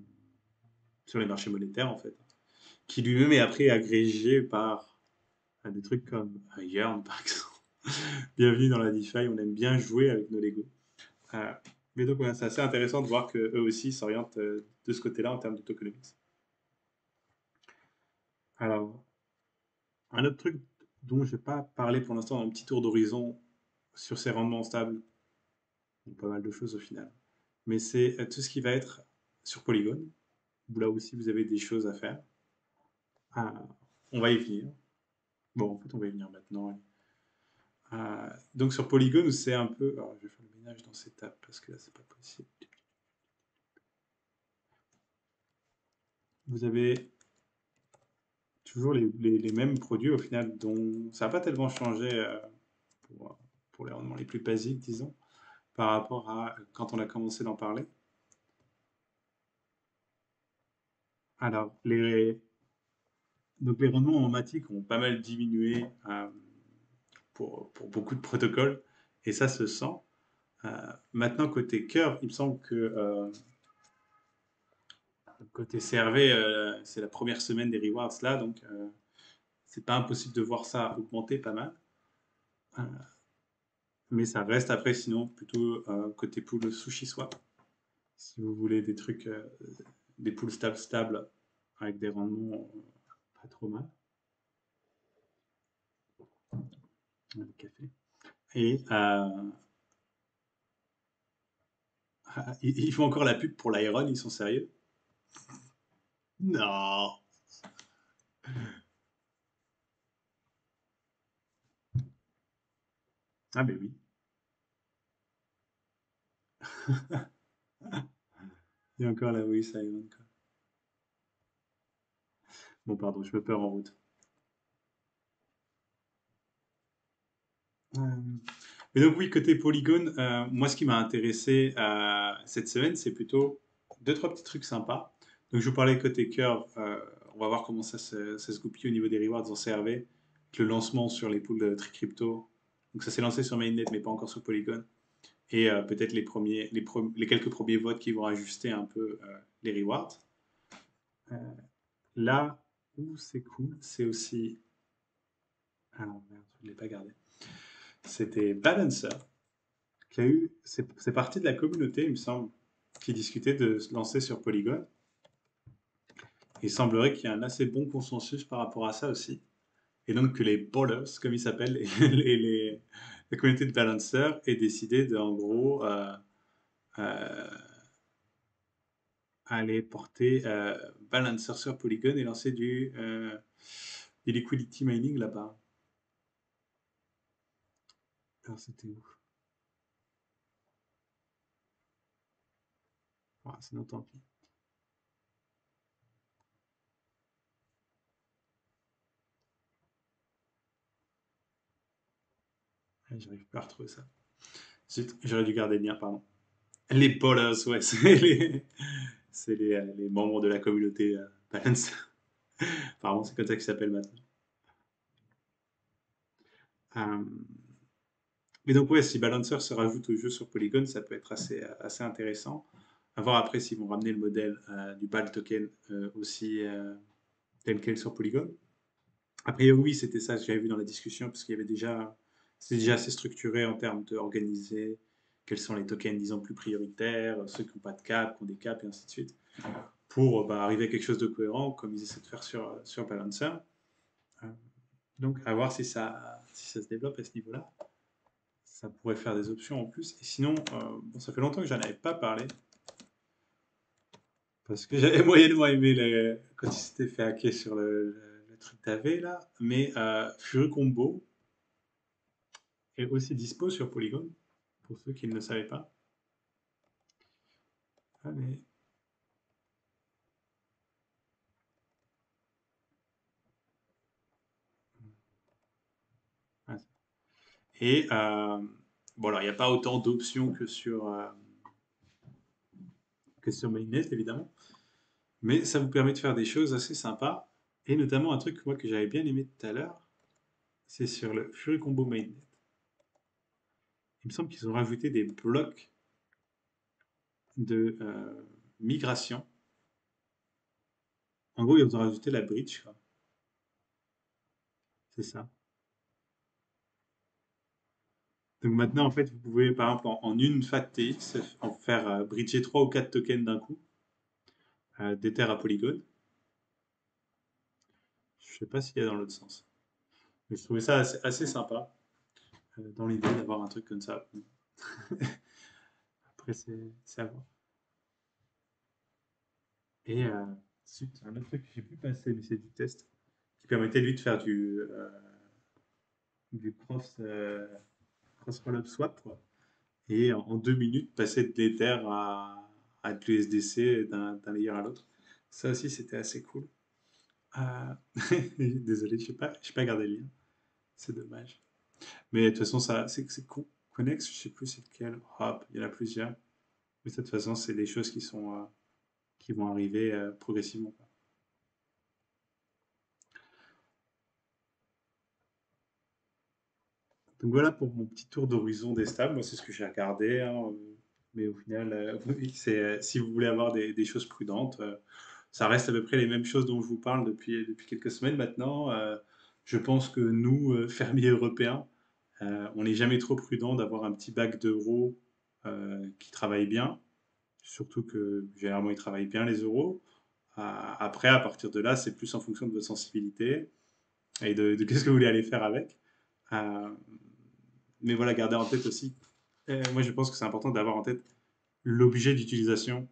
sur les marchés monétaires, en fait. Qui lui-même est après agrégé par des trucs comme Yearn, par exemple. Bienvenue dans la DeFi, on aime bien jouer avec nos Lego. Euh, mais donc voilà, c'est assez intéressant de voir qu'eux aussi s'orientent de ce côté-là en termes de tokenomics. Alors, un autre truc dont je n'ai pas parlé pour l'instant, un petit tour d'horizon sur ces rendements stables, donc pas mal de choses au final, mais c'est tout ce qui va être sur Polygon, où là aussi vous avez des choses à faire. Ah, on va y venir. Bon, en fait, on va y venir maintenant. Allez. Donc sur Polygon, c'est un peu... Alors, je vais faire le ménage dans ces tables parce que là, c'est pas possible. Vous avez toujours les mêmes produits au final, dont ça n'a pas tellement changé pour, pour les rendements les plus basiques, disons, par rapport à quand on a commencé d'en parler. Alors, donc les rendements en matic ont pas mal diminué pour beaucoup de protocoles, et ça se sent. Maintenant, côté curve, il me semble que côté CRV, c'est la première semaine des rewards là, donc c'est pas impossible de voir ça augmenter pas mal. Euh, mais ça reste après, sinon, plutôt côté pool sushi swap. Si vous voulez des trucs, des poules stables avec des rendements pas trop mal. Le café. Et ils font encore la pub pour l'Iron, ils sont sérieux? Non. Ah ben oui. Il y a encore la oui, Simon. Quoi. Bon, pardon, je me perds en route. Euh, Mais donc oui, côté Polygone, moi ce qui m'a intéressé cette semaine, c'est plutôt deux, trois petits trucs sympas. Donc je vous parlais côté Curve, on va voir comment ça se goupille au niveau des rewards en CRV, avec le lancement sur les pools de TriCrypto. Donc ça s'est lancé sur Mainnet, mais pas encore sur Polygon. Et peut-être les quelques premiers votes qui vont ajuster un peu les rewards. Euh, Là où c'est cool, c'est aussi... Ah non, merde, je ne l'ai pas gardé. C'était Balancer, qui a eu... C'est parti de la communauté, il me semble, qui discutait de se lancer sur Polygon. Il semblerait qu'il y ait un assez bon consensus par rapport à ça aussi. Et donc que les ballers, comme ils s'appellent, la communauté de Balancer, aient décidé de, en gros, euh, aller porter Balancer sur Polygon et lancer du liquidity mining là-bas. Alors c'était où? Ah, sinon tant pis. Ah, j'arrive pas à retrouver ça. Zut, j'aurais dû garder le lien, pardon. Les ballers, ouais, c'est les membres de la communauté Balancer. Apparemment, c'est comme ça qu'ils s'appellent maintenant. Euh, Mais donc, ouais, si Balancer se rajoute au jeu sur Polygon, ça peut être assez intéressant. À voir après s'ils vont ramener le modèle du BAL token aussi tel quel sur Polygon. A priori, oui, c'était ça que j'avais vu dans la discussion, parce qu'il y avait déjà, c'était déjà assez structuré en termes d'organiser quels sont les tokens, disons, plus prioritaires, ceux qui n'ont pas de cap, qui ont des caps, et ainsi de suite, pour arriver à quelque chose de cohérent, comme ils essaient de faire sur Balancer. Euh, donc, à voir si ça se développe à ce niveau-là. Ça pourrait faire des options en plus. Et sinon, bon, ça fait longtemps que j'en avais pas parlé, parce que j'avais moyennement aimé quand il s'était fait hacker sur le truc d'AV, là. Mais Fury Combo est aussi dispo sur Polygon, pour ceux qui ne le savaient pas. Allez. Ah, et bon, alors, il n'y a pas autant d'options que sur Mainnet, évidemment, mais ça vous permet de faire des choses assez sympas, et notamment un truc moi, que j'avais bien aimé tout à l'heure, c'est sur le Fury Combo Mainnet. Il me semble qu'ils ont rajouté des blocs de migration. En gros, ils ont rajouté la bridge, quoi. C'est ça. Donc maintenant, en fait, vous pouvez, par exemple, en une FAT-TX, en faire bridger 3 ou 4 tokens d'un coup, d'Ether à Polygon. Je sais pas s'il y a dans l'autre sens. Mais je trouvais ça assez sympa, dans l'idée d'avoir un truc comme ça. Après, c'est à voir. Et ensuite, un autre truc que j'ai pu passer, mais c'est du test, qui permettait lui de faire du cross roll-up swap, quoi. Et en 2 minutes, passer de l'Ether de l'USDC d'un layer à l'autre. Ça aussi, c'était assez cool. Euh, Désolé, je n'ai pas gardé le lien. C'est dommage. Mais de toute façon, c'est Connex, je sais plus c'est lequel. Hop, il y en a plusieurs. Mais de toute façon, c'est des choses qui vont arriver progressivement, quoi. Donc voilà pour mon petit tour d'horizon des stables. Moi, c'est ce que j'ai regardé, hein. Mais au final, oui, si vous voulez avoir des choses prudentes, ça reste à peu près les mêmes choses dont je vous parle depuis quelques semaines maintenant. Je pense que nous, fermiers européens, on n'est jamais trop prudent d'avoir un petit bac d'euros qui travaille bien. Surtout que généralement, ils travaillent bien les euros. Après, à partir de là, c'est plus en fonction de votre sensibilité et de qu'est-ce que vous voulez aller faire avec. Euh, mais voilà, gardez en tête aussi. Moi, je pense que c'est important d'avoir en tête l'objet d'utilisation.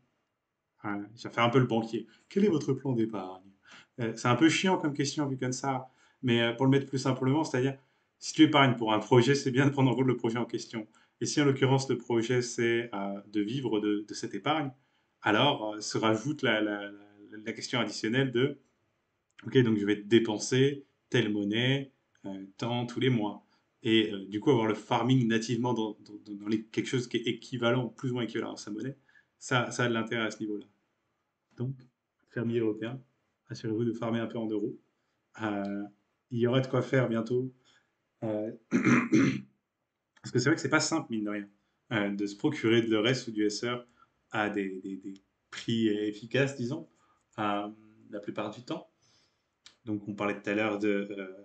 Ça fait un peu le banquier. Quel est votre plan d'épargne? C'est un peu chiant comme question vu comme ça, mais pour le mettre plus simplement, c'est-à-dire, si tu épargnes pour un projet, c'est bien de prendre en compte le projet en question. Et si en l'occurrence le projet c'est de vivre de cette épargne, alors se rajoute la question additionnelle de, ok, donc je vais dépenser telle monnaie tant tous les mois. et du coup avoir le farming nativement quelque chose qui est équivalent, plus ou moins équivalent à sa monnaie, ça a de l'intérêt à ce niveau-là. Donc, fermier européen, assurez-vous de farmer un peu en euros. Euh, il y aura de quoi faire bientôt. Euh, Parce que c'est vrai que c'est pas simple, mine de rien, de se procurer de l'EUR ou du SR à des prix efficaces, disons, euh, la plupart du temps. Donc, on parlait tout à l'heure de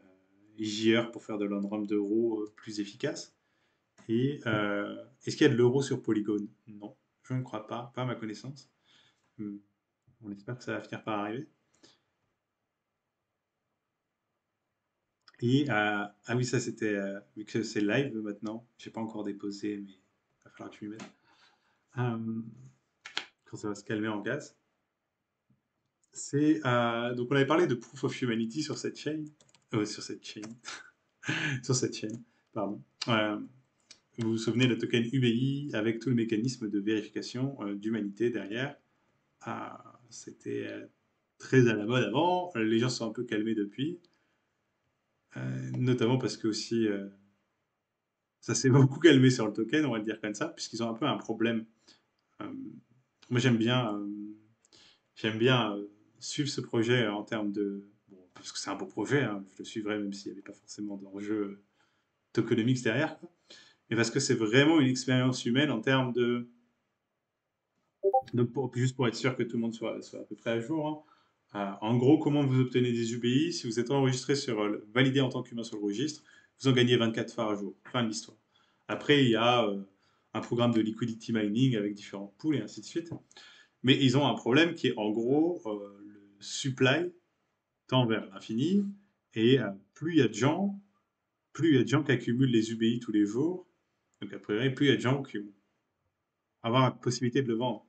JR pour faire de l'on-ramp d'euros plus efficace. Et est-ce qu'il y a de l'euro sur Polygon? Non, je ne crois pas, pas à ma connaissance. Hmm. On espère que ça va finir par arriver. Et ah oui, ça c'était vu que c'est live maintenant, j'ai pas encore déposé, mais il va falloir que je m'y mette. Euh, Quand ça va se calmer en gaz. C'est donc on avait parlé de Proof of Humanity sur cette chaîne, sur cette chaîne, pardon. Euh, Vous vous souvenez le token UBI avec tout le mécanisme de vérification d'humanité derrière. C'était très à la mode avant. Les gens se sont un peu calmés depuis, notamment parce que aussi ça s'est beaucoup calmé sur le token, on va le dire comme ça, puisqu'ils ont un peu un problème. Euh, Moi j'aime bien suivre ce projet en termes de, bon, parce que c'est un beau projet, hein, je le suivrais même s'il n'y avait pas forcément d'enjeu tokenomics derrière, quoi. Mais parce que c'est vraiment une expérience humaine en termes de, donc juste pour être sûr que tout le monde soit à peu près à jour, hein. En gros, comment vous obtenez des UBI? Si vous êtes enregistré validé en tant qu'humain sur le registre, vous en gagnez 24 par jour. Fin de l'histoire. Après, il y a un programme de liquidity mining avec différents pools et ainsi de suite. Mais ils ont un problème qui est en gros le supply tend vers l'infini et plus il y a de gens qui accumulent les UBI tous les jours, donc a priori, plus il y a de gens qui vont avoir la possibilité de le vendre.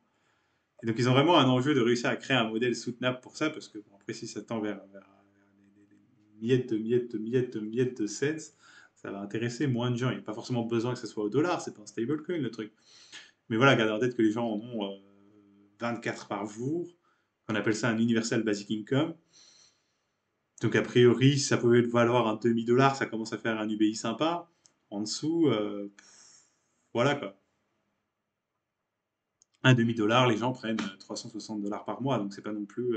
Et donc ils ont vraiment un enjeu de réussir à créer un modèle soutenable pour ça, parce que bon, après si ça tend vers des miettes de miettes de miettes de miettes de cents, ça va intéresser moins de gens. Il n'y a pas forcément besoin que ce soit au dollar, c'est pas un stablecoin le truc. Mais voilà, gardez en tête que les gens en ont 24 par jour. On appelle ça un universal basic income. Donc a priori, si ça pouvait valoir un demi-dollar, ça commence à faire un UBI sympa. En dessous, voilà quoi. Un demi-dollar, les gens prennent 360 $ par mois, donc c'est pas non plus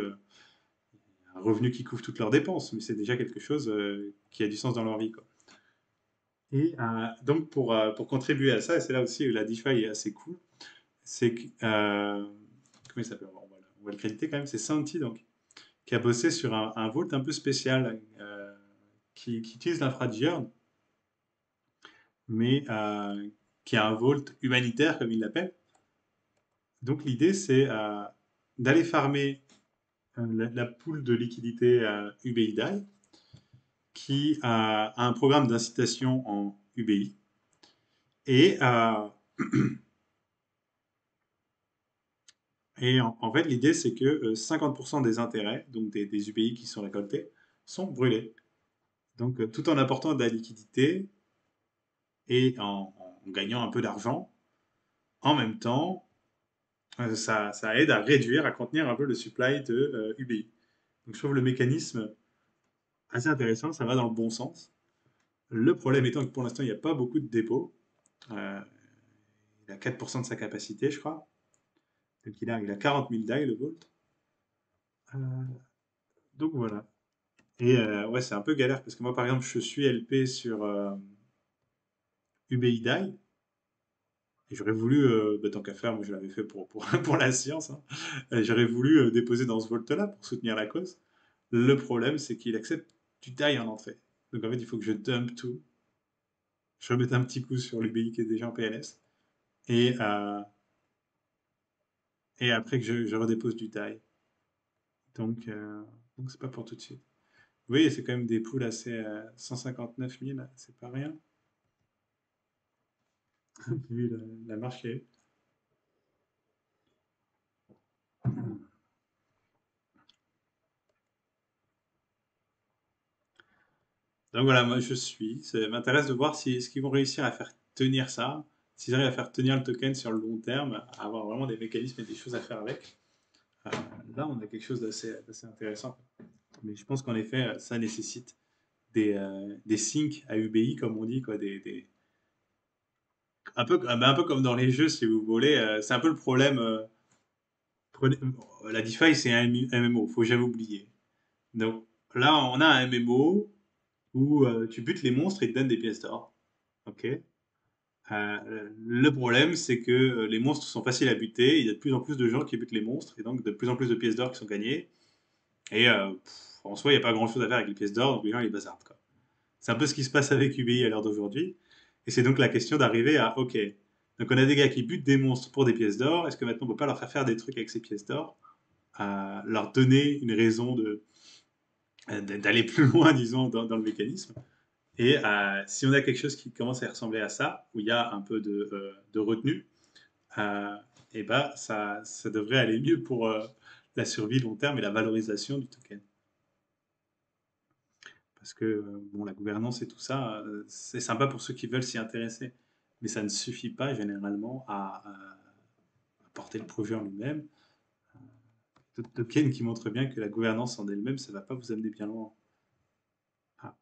un revenu qui couvre toutes leurs dépenses, mais c'est déjà quelque chose qui a du sens dans leur vie, quoi. Et donc pour contribuer à ça, et c'est là aussi où la DeFi est assez cool, c'est que, comment il s'appelle? On va le créditer quand même, c'est Santi, donc, qui a bossé sur un vault un peu spécial, qui utilise l'infra de Yearn, mais qui est un vault humanitaire, comme il l'appelle. Donc l'idée, c'est d'aller farmer la pool de liquidité UBI qui a un programme d'incitation en UBI. Et, en fait, l'idée, c'est que 50% des intérêts, donc des UBI qui sont récoltés, sont brûlés. Donc, tout en apportant de la liquidité et en gagnant un peu d'argent, en même temps, ça aide à réduire, à contenir un peu le supply de UBI. Donc, je trouve le mécanisme assez intéressant, ça va dans le bon sens. Le problème étant que pour l'instant, il n'y a pas beaucoup de dépôts. Euh, il a 4% de sa capacité, je crois. Donc il a 40 000 DAI, le Volt. Euh, donc voilà. Et ouais, c'est un peu galère parce que moi, par exemple, je suis LP sur UBI DAI. Et j'aurais voulu, bah, tant qu'à faire, moi je l'avais fait pour la science, hein. J'aurais voulu déposer dans ce Volt-là pour soutenir la cause. Le problème, c'est qu'il accepte du DAI en entrée. Donc en fait, il faut que je dump tout. Je remette un petit coup sur l'UBI qui est déjà en PLS. Et, et après que je redépose du DAI. Donc c'est pas pour tout de suite. Oui, c'est quand même des poules assez 159 000, c'est pas rien, vu la marche qu'il y a eu. Donc voilà, moi je suis. Ça m'intéresse de voir si ce qu'ils vont réussir à faire tenir ça, s'ils arrivent à faire tenir le token sur le long terme, à avoir vraiment des mécanismes et des choses à faire avec. Euh, Là, on a quelque chose d'assez intéressant. Mais je pense qu'en effet, ça nécessite des syncs à UBI, comme on dit, quoi, un peu comme dans les jeux, si vous voulez. C'est un peu le problème. La DeFi, c'est un MMO, faut jamais oublier. Donc là, on a un MMO où tu butes les monstres et ils te donnent des pièces d'or. Ok. Le problème, c'est que les monstres sont faciles à buter. Il y a de plus en plus de gens qui butent les monstres et donc de plus en plus de pièces d'or qui sont gagnées. Et en soi, il n'y a pas grand-chose à faire avec les pièces d'or, donc les gens les bazardent, quoi. C'est un peu ce qui se passe avec UBI à l'heure d'aujourd'hui. Et c'est donc la question d'arriver à, ok, donc on a des gars qui butent des monstres pour des pièces d'or. Est-ce que maintenant on peut pas leur faire faire des trucs avec ces pièces d'or, leur donner une raison d'aller plus loin, disons, dans le mécanisme. Et si on a quelque chose qui commence à ressembler à ça, où il y a un peu de retenue, euh, et ben ça devrait aller mieux pour la survie long terme et la valorisation du token. Parce que bon, la gouvernance et tout ça, c'est sympa pour ceux qui veulent s'y intéresser, mais ça ne suffit pas généralement à porter le projet en lui-même. D'autres tokens qui montrent bien que la gouvernance en elle-même, ça ne va pas vous amener bien loin. Ah.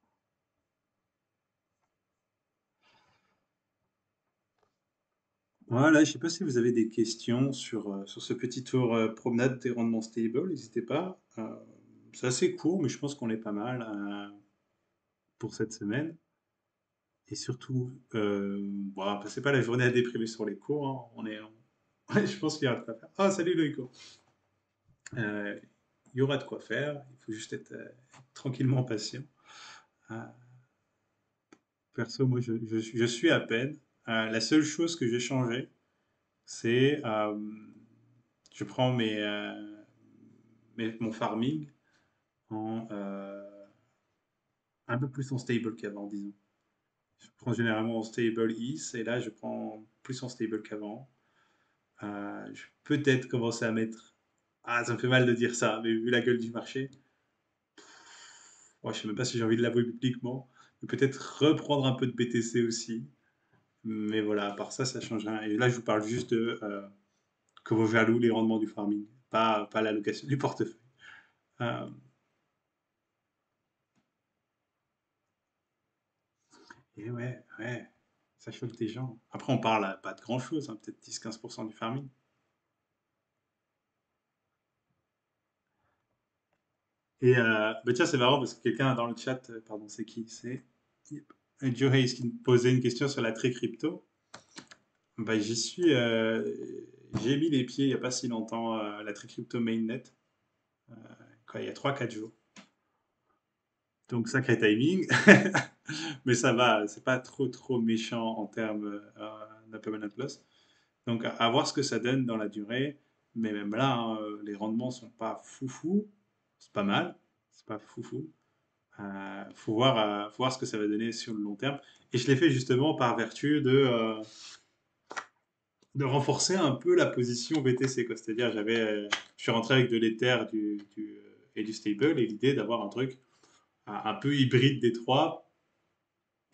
Voilà, je ne sais pas si vous avez des questions sur ce petit tour promenade des rendements stable, n'hésitez pas. C'est assez court, mais je pense qu'on est pas mal pour cette semaine. Et surtout, bon, passez pas la journée à déprimer sur les cours, hein. Ouais, je pense qu'il y aura de quoi faire. Ah, salut Loïco. Euh, il y aura de quoi faire, il faut juste être tranquillement patient. Euh, Perso, moi, je suis à peine. La seule chose que j'ai changé, c'est je prends mon farming en un peu plus en stable qu'avant, disons. Je prends généralement en stable ETH et là je prends plus en stable qu'avant. Je vais peut-être commencer à mettre. Ah, ça me fait mal de dire ça, mais vu la gueule du marché, moi, je sais même pas si j'ai envie de l'avouer publiquement. Mais peut-être reprendre un peu de BTC aussi. Mais voilà, à part ça, ça change rien. Et là, je vous parle juste de comment j'alloue les rendements du farming, pas l'allocation du portefeuille. Euh, et ouais, ouais, ça choque des gens. Après, on parle pas de grand-chose, hein, peut-être 10-15% du farming. Et bah tiens, c'est marrant parce que quelqu'un dans le chat, pardon, c'est qui? C'est Joe Hayes qui me posait une question sur la très crypto. Bah, j'ai mis les pieds il n'y a pas si longtemps à la très crypto mainnet, euh, quoi, il y a 3-4 jours. Donc sacré timing, mais ça va, c'est pas trop méchant en termes d'impermanent loss. Donc à voir ce que ça donne dans la durée, mais même là, hein, les rendements sont pas foufou, c'est pas mal, c'est pas foufou. Faut voir ce que ça va donner sur le long terme. Et je l'ai fait justement par vertu de renforcer un peu la position BTC, quoi. C'est-à-dire, je suis rentré avec de l'Ether et du stable, et l'idée d'avoir un truc un peu hybride des trois,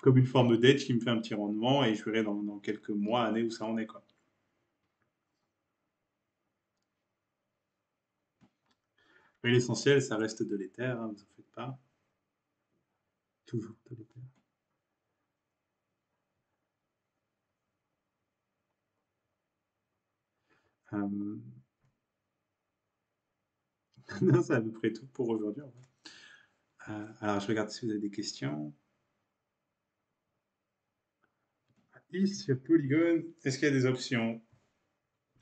comme une forme d'edge qui me fait un petit rendement, et je verrai dans quelques mois, années où ça en est, quoi. Mais l'essentiel, ça reste de l'Ether, hein, vous en faites pas. Toujours de l'Ether. Euh, non, c'est à peu près tout pour aujourd'hui, en vrai. Alors, je regarde si vous avez des questions. Et sur Polygon, est-ce qu'il y a des options?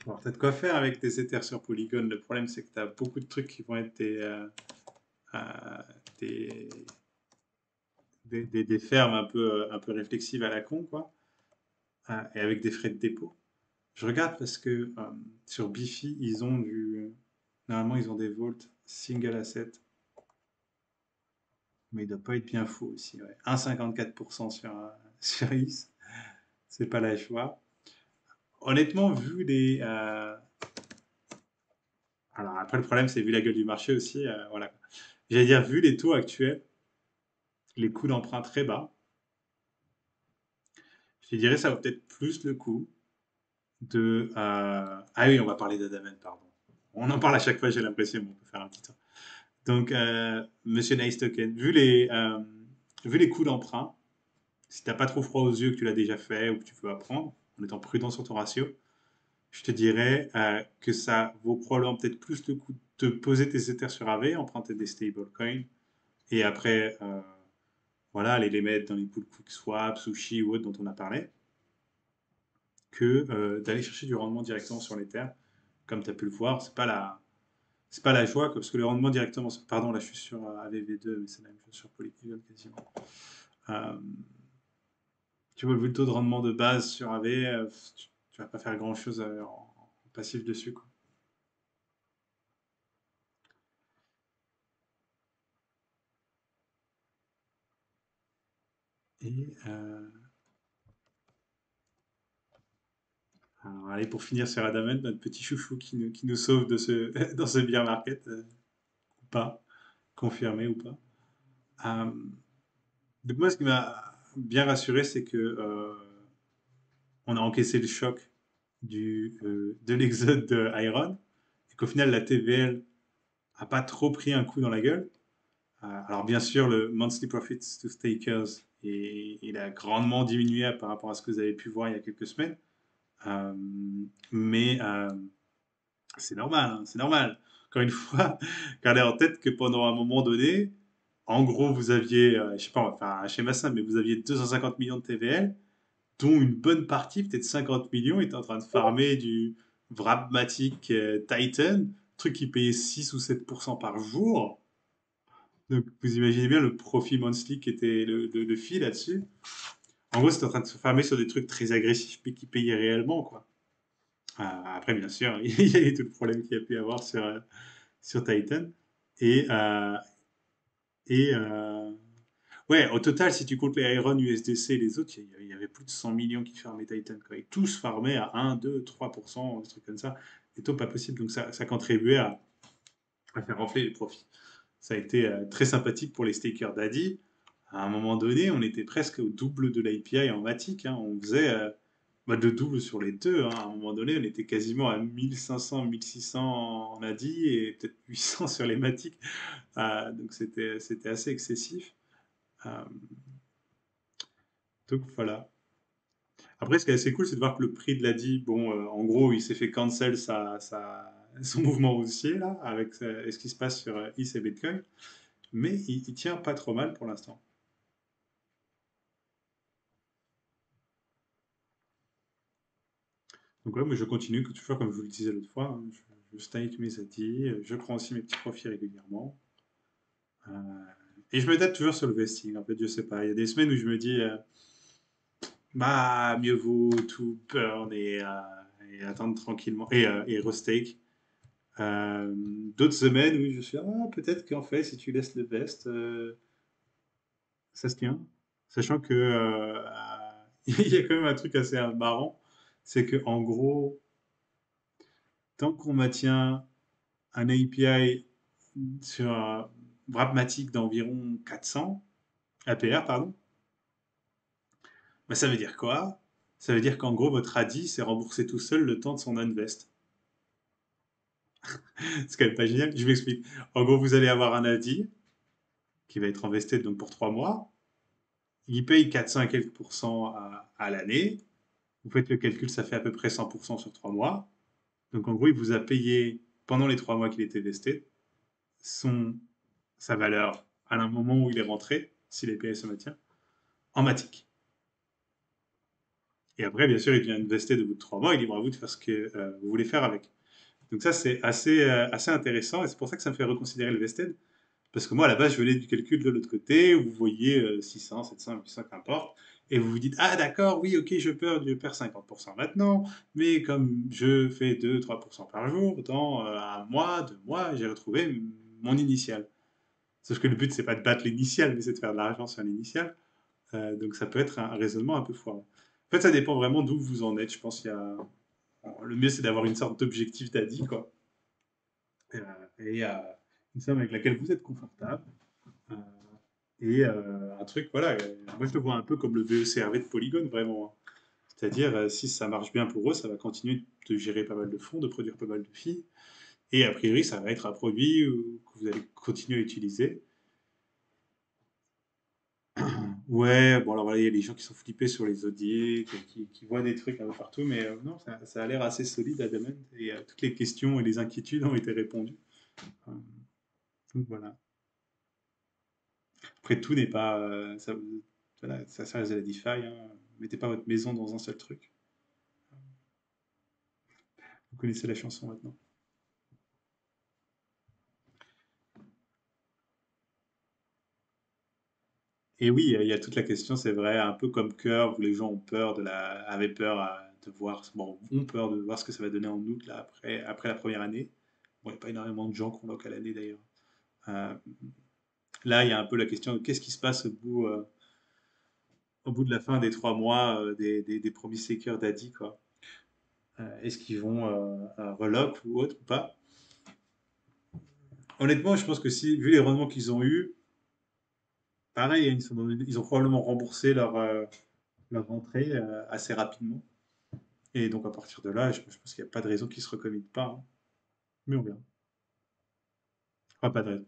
Alors, t'as de quoi faire avec tes Ethers sur Polygon. Le problème, c'est que tu as beaucoup de trucs qui vont être euh, des, des fermes un peu réflexives à la con, quoi, et avec des frais de dépôt. Je regarde parce que sur Bifi, ils ont normalement, ils ont des vaults single asset, mais il doit pas être bien fou aussi. Ouais. 1,54% sur IS, c'est pas la joie. Honnêtement, vu alors après, le problème, c'est vu la gueule du marché aussi, voilà. J'allais dire, vu les taux actuels, les coûts d'emprunt très bas, je dirais ça vaut peut-être plus le coup Ah oui, on va parler d'Adaman, pardon. On en parle à chaque fois, j'ai l'impression, mais on peut faire un petit temps. Donc, Monsieur Nice Token, vu vu les coûts d'emprunt, si t'as pas trop froid aux yeux, que tu l'as déjà fait ou que tu veux apprendre, en étant prudent sur ton ratio, je te dirais que ça vaut probablement peut-être plus le coup de poser tes Ethers sur AV, emprunter des stablecoins, et après, voilà, aller les mettre dans les pools QuickSwap, Sushi ou autres dont on a parlé, que d'aller chercher du rendement directement sur l'Ether. Comme tu as pu le voir, c'est pas la joie, quoi, parce que le rendement directement, pardon, là je suis sur AVV2, mais c'est la même chose sur Polygon quasiment. Euh, Tu vois, vu le taux de rendement de base sur AV, tu vas pas faire grand-chose en passif dessus, quoi. Et alors, allez, pour finir sur Adamant, notre petit chouchou qui nous sauve de ce, dans ce bear market, ou pas, confirmé ou pas. Euh, donc moi, ce qui m'a bien rassuré, c'est que on a encaissé le choc de l'exode de Iron, et qu'au final, la TVL a pas trop pris un coup dans la gueule. Alors bien sûr, le monthly profits to stakers, il a grandement diminué par rapport à ce que vous avez pu voir il y a quelques semaines. Euh, mais c'est normal, hein, c'est normal. Encore une fois, gardez en tête que pendant un moment donné, en gros, vous aviez, je sais pas, on va faire un schéma simple, mais vous aviez 250 millions de TVL, dont une bonne partie, peut-être 50 millions, était en train de farmer du Vrabmatic Titan, truc qui payait 6 ou 7% par jour. Donc vous imaginez bien le profit monthly qui était le fee là-dessus. En gros, c'était en train de se farmer sur des trucs très agressifs, mais qui payaient réellement, quoi. Après, bien sûr, il y a eu tout le problème qu'il y a pu y avoir sur Titan. Et, euh, et ouais, au total, si tu comptes les Iron, USDC et les autres, il y avait plus de 100 millions qui farmaient Titan, quoi. Et tous farmaient à 1, 2, 3%, des trucs comme ça. Des taux pas possible. Donc ça contribuait à faire enfler les profits. Ça a été très sympathique pour les stakers d'Adi. À un moment donné, on était presque au double de l'API en Matic, hein. On faisait le double sur les deux, hein. À un moment donné, on était quasiment à 1500, 1600 en ADI et peut-être 800 sur les Matic. Donc c'était assez excessif. Euh, donc voilà. Après, ce qui est assez cool, c'est de voir que le prix de l'ADI, bon, en gros, il s'est fait cancel son mouvement haussier, là, avec ce qui se passe sur ETH et Bitcoin. Mais il tient pas trop mal pour l'instant. Donc là, moi, je continue, que toujours comme je vous le disais l'autre fois, hein, je stake mes ATI, je prends aussi mes petits profits régulièrement. Euh, et je me tape toujours sur le vesting, en fait, je sais pas. Il y a des semaines où je me dis, bah, mieux vaut tout burn et attendre tranquillement, et restake. D'autres semaines où je suis, peut-être qu'en fait, si tu laisses le vest, ça se tient. Sachant que il y a quand même un truc assez marrant, c'est que en gros, tant qu'on maintient un API sur un Wrapmatic d'environ 400 APR, pardon, bah, ça veut dire quoi? Ça veut dire qu'en gros, votre ADI s'est remboursé tout seul le temps de son invest. C'est quand même pas génial. Je m'explique. En gros, vous allez avoir un ADI qui va être invested donc pour 3 mois. Il paye 400 et quelques pourcents à l'année. Vous faites le calcul, ça fait à peu près 100% sur 3 mois. Donc en gros, il vous a payé pendant les 3 mois qu'il était vesté son, sa valeur à un moment où il est rentré, si l'API se maintient, en matic. Et après, bien sûr, il vient investir de bout de 3 mois, il est libre à vous de faire ce que vous voulez faire avec. Donc ça, c'est assez intéressant, et c'est pour ça que ça me fait reconsidérer le vested. Parce que moi, à la base, je venais du calcul de l'autre côté, où vous voyez 600, 700, 800, qu'importe, et vous vous dites, ah d'accord, oui, ok, je perds 50% maintenant, mais comme je fais 2-3% par jour, dans un mois, 2 mois, j'ai retrouvé mon initial. Sauf que le but, c'est pas de battre l'initial, mais c'est de faire de l'argent sur l'initial. Donc ça peut être un raisonnement un peu foireux. En fait, ça dépend vraiment d'où vous en êtes. Je pense qu'il y a... Le mieux, c'est d'avoir une sorte d'objectif d'ADI, quoi. Et une somme avec laquelle vous êtes confortable. Euh, et un truc, voilà, moi je le vois un peu comme le VECRV de Polygon, vraiment, hein. C'est-à-dire, si ça marche bien pour eux, ça va continuer de gérer pas mal de fonds, de produire pas mal de filles. Et a priori, ça va être un produit que vous allez continuer à utiliser. Ouais, bon alors voilà, il y a des gens qui sont flippés sur les zodiacs, qui voient des trucs un peu partout, mais non, ça a l'air assez solide Adamant, et toutes les questions et les inquiétudes ont été répondues. Euh, donc voilà. Après, tout n'est pas... voilà, ça reste de la DeFi, hein. Mettez pas votre maison dans un seul truc. Vous connaissez la chanson maintenant. Et oui, il y a toute la question, c'est vrai, un peu comme Curve, où les gens ont peur avaient peur de voir, bon, ont peur de voir ce que ça va donner en août, là, après la première année. Bon, il n'y a pas énormément de gens qui ont lock à l'année d'ailleurs. Euh, Là, il y a un peu la question de qu'est-ce qui se passe au bout de la fin des 3 mois des premiers stakers d'Adi, quoi. Est-ce qu'ils vont relock ou autre ou pas? Honnêtement, je pense que si, vu les rendements qu'ils ont eus, pareil, hein, ils ont probablement remboursé leur rentrée assez rapidement. Et donc, à partir de là, je pense qu'il n'y a pas de raison qu'ils se recommittent pas, hein. Mais on verra. Enfin, pas de raison.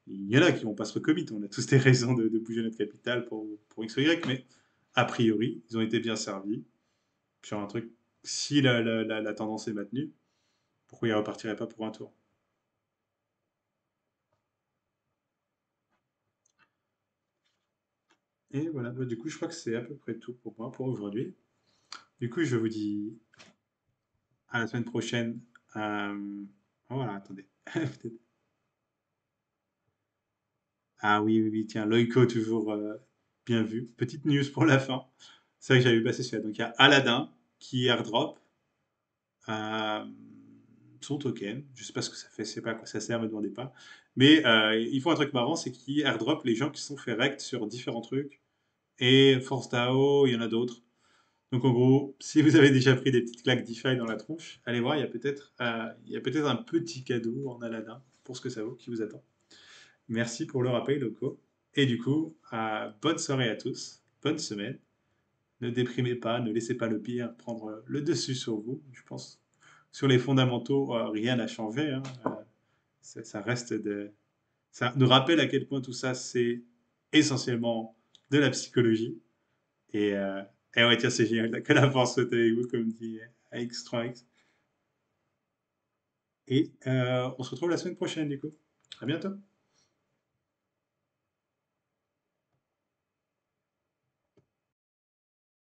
Il y en a qui vont pas se recommit. On a tous des raisons de bouger notre capital pour X ou Y, mais a priori, ils ont été bien servis sur un truc. Si la tendance est maintenue, pourquoi ils ne repartiraient pas pour un tour? Et voilà, bah, du coup, je crois que c'est à peu près tout pour moi pour aujourd'hui. Du coup, je vous dis à la semaine prochaine. Voilà, attendez. Peut-être- Ah oui, oui, oui, tiens, Loïco, toujours bien vu. Petite news pour la fin. C'est vrai que j'avais vu passer celui-là. Donc, il y a Aladdin qui airdrop euh, son token. Je sais pas ce que ça fait, je sais pas à quoi ça sert, me demandez pas. Mais ils font un truc marrant, c'est qu'ils airdrop les gens qui sont fait rect sur différents trucs. Et Force DAO, il y en a d'autres. Donc en gros, si vous avez déjà pris des petites claques DeFi dans la tronche, allez voir, il y a peut-être un petit cadeau en Aladdin pour ce que ça vaut qui vous attend. Merci pour le rappel, Loco. Et du coup, bonne soirée à tous, bonne semaine. Ne déprimez pas, ne laissez pas le pire prendre le dessus sur vous. Je pense sur les fondamentaux, rien n'a changé, hein. Ça reste ça nous rappelle à quel point tout ça c'est essentiellement de la psychologie. Et, euh, et ouais, tiens, c'est génial que la force soit avec vous, comme dit AX3X. Et on se retrouve la semaine prochaine, du coup. À bientôt.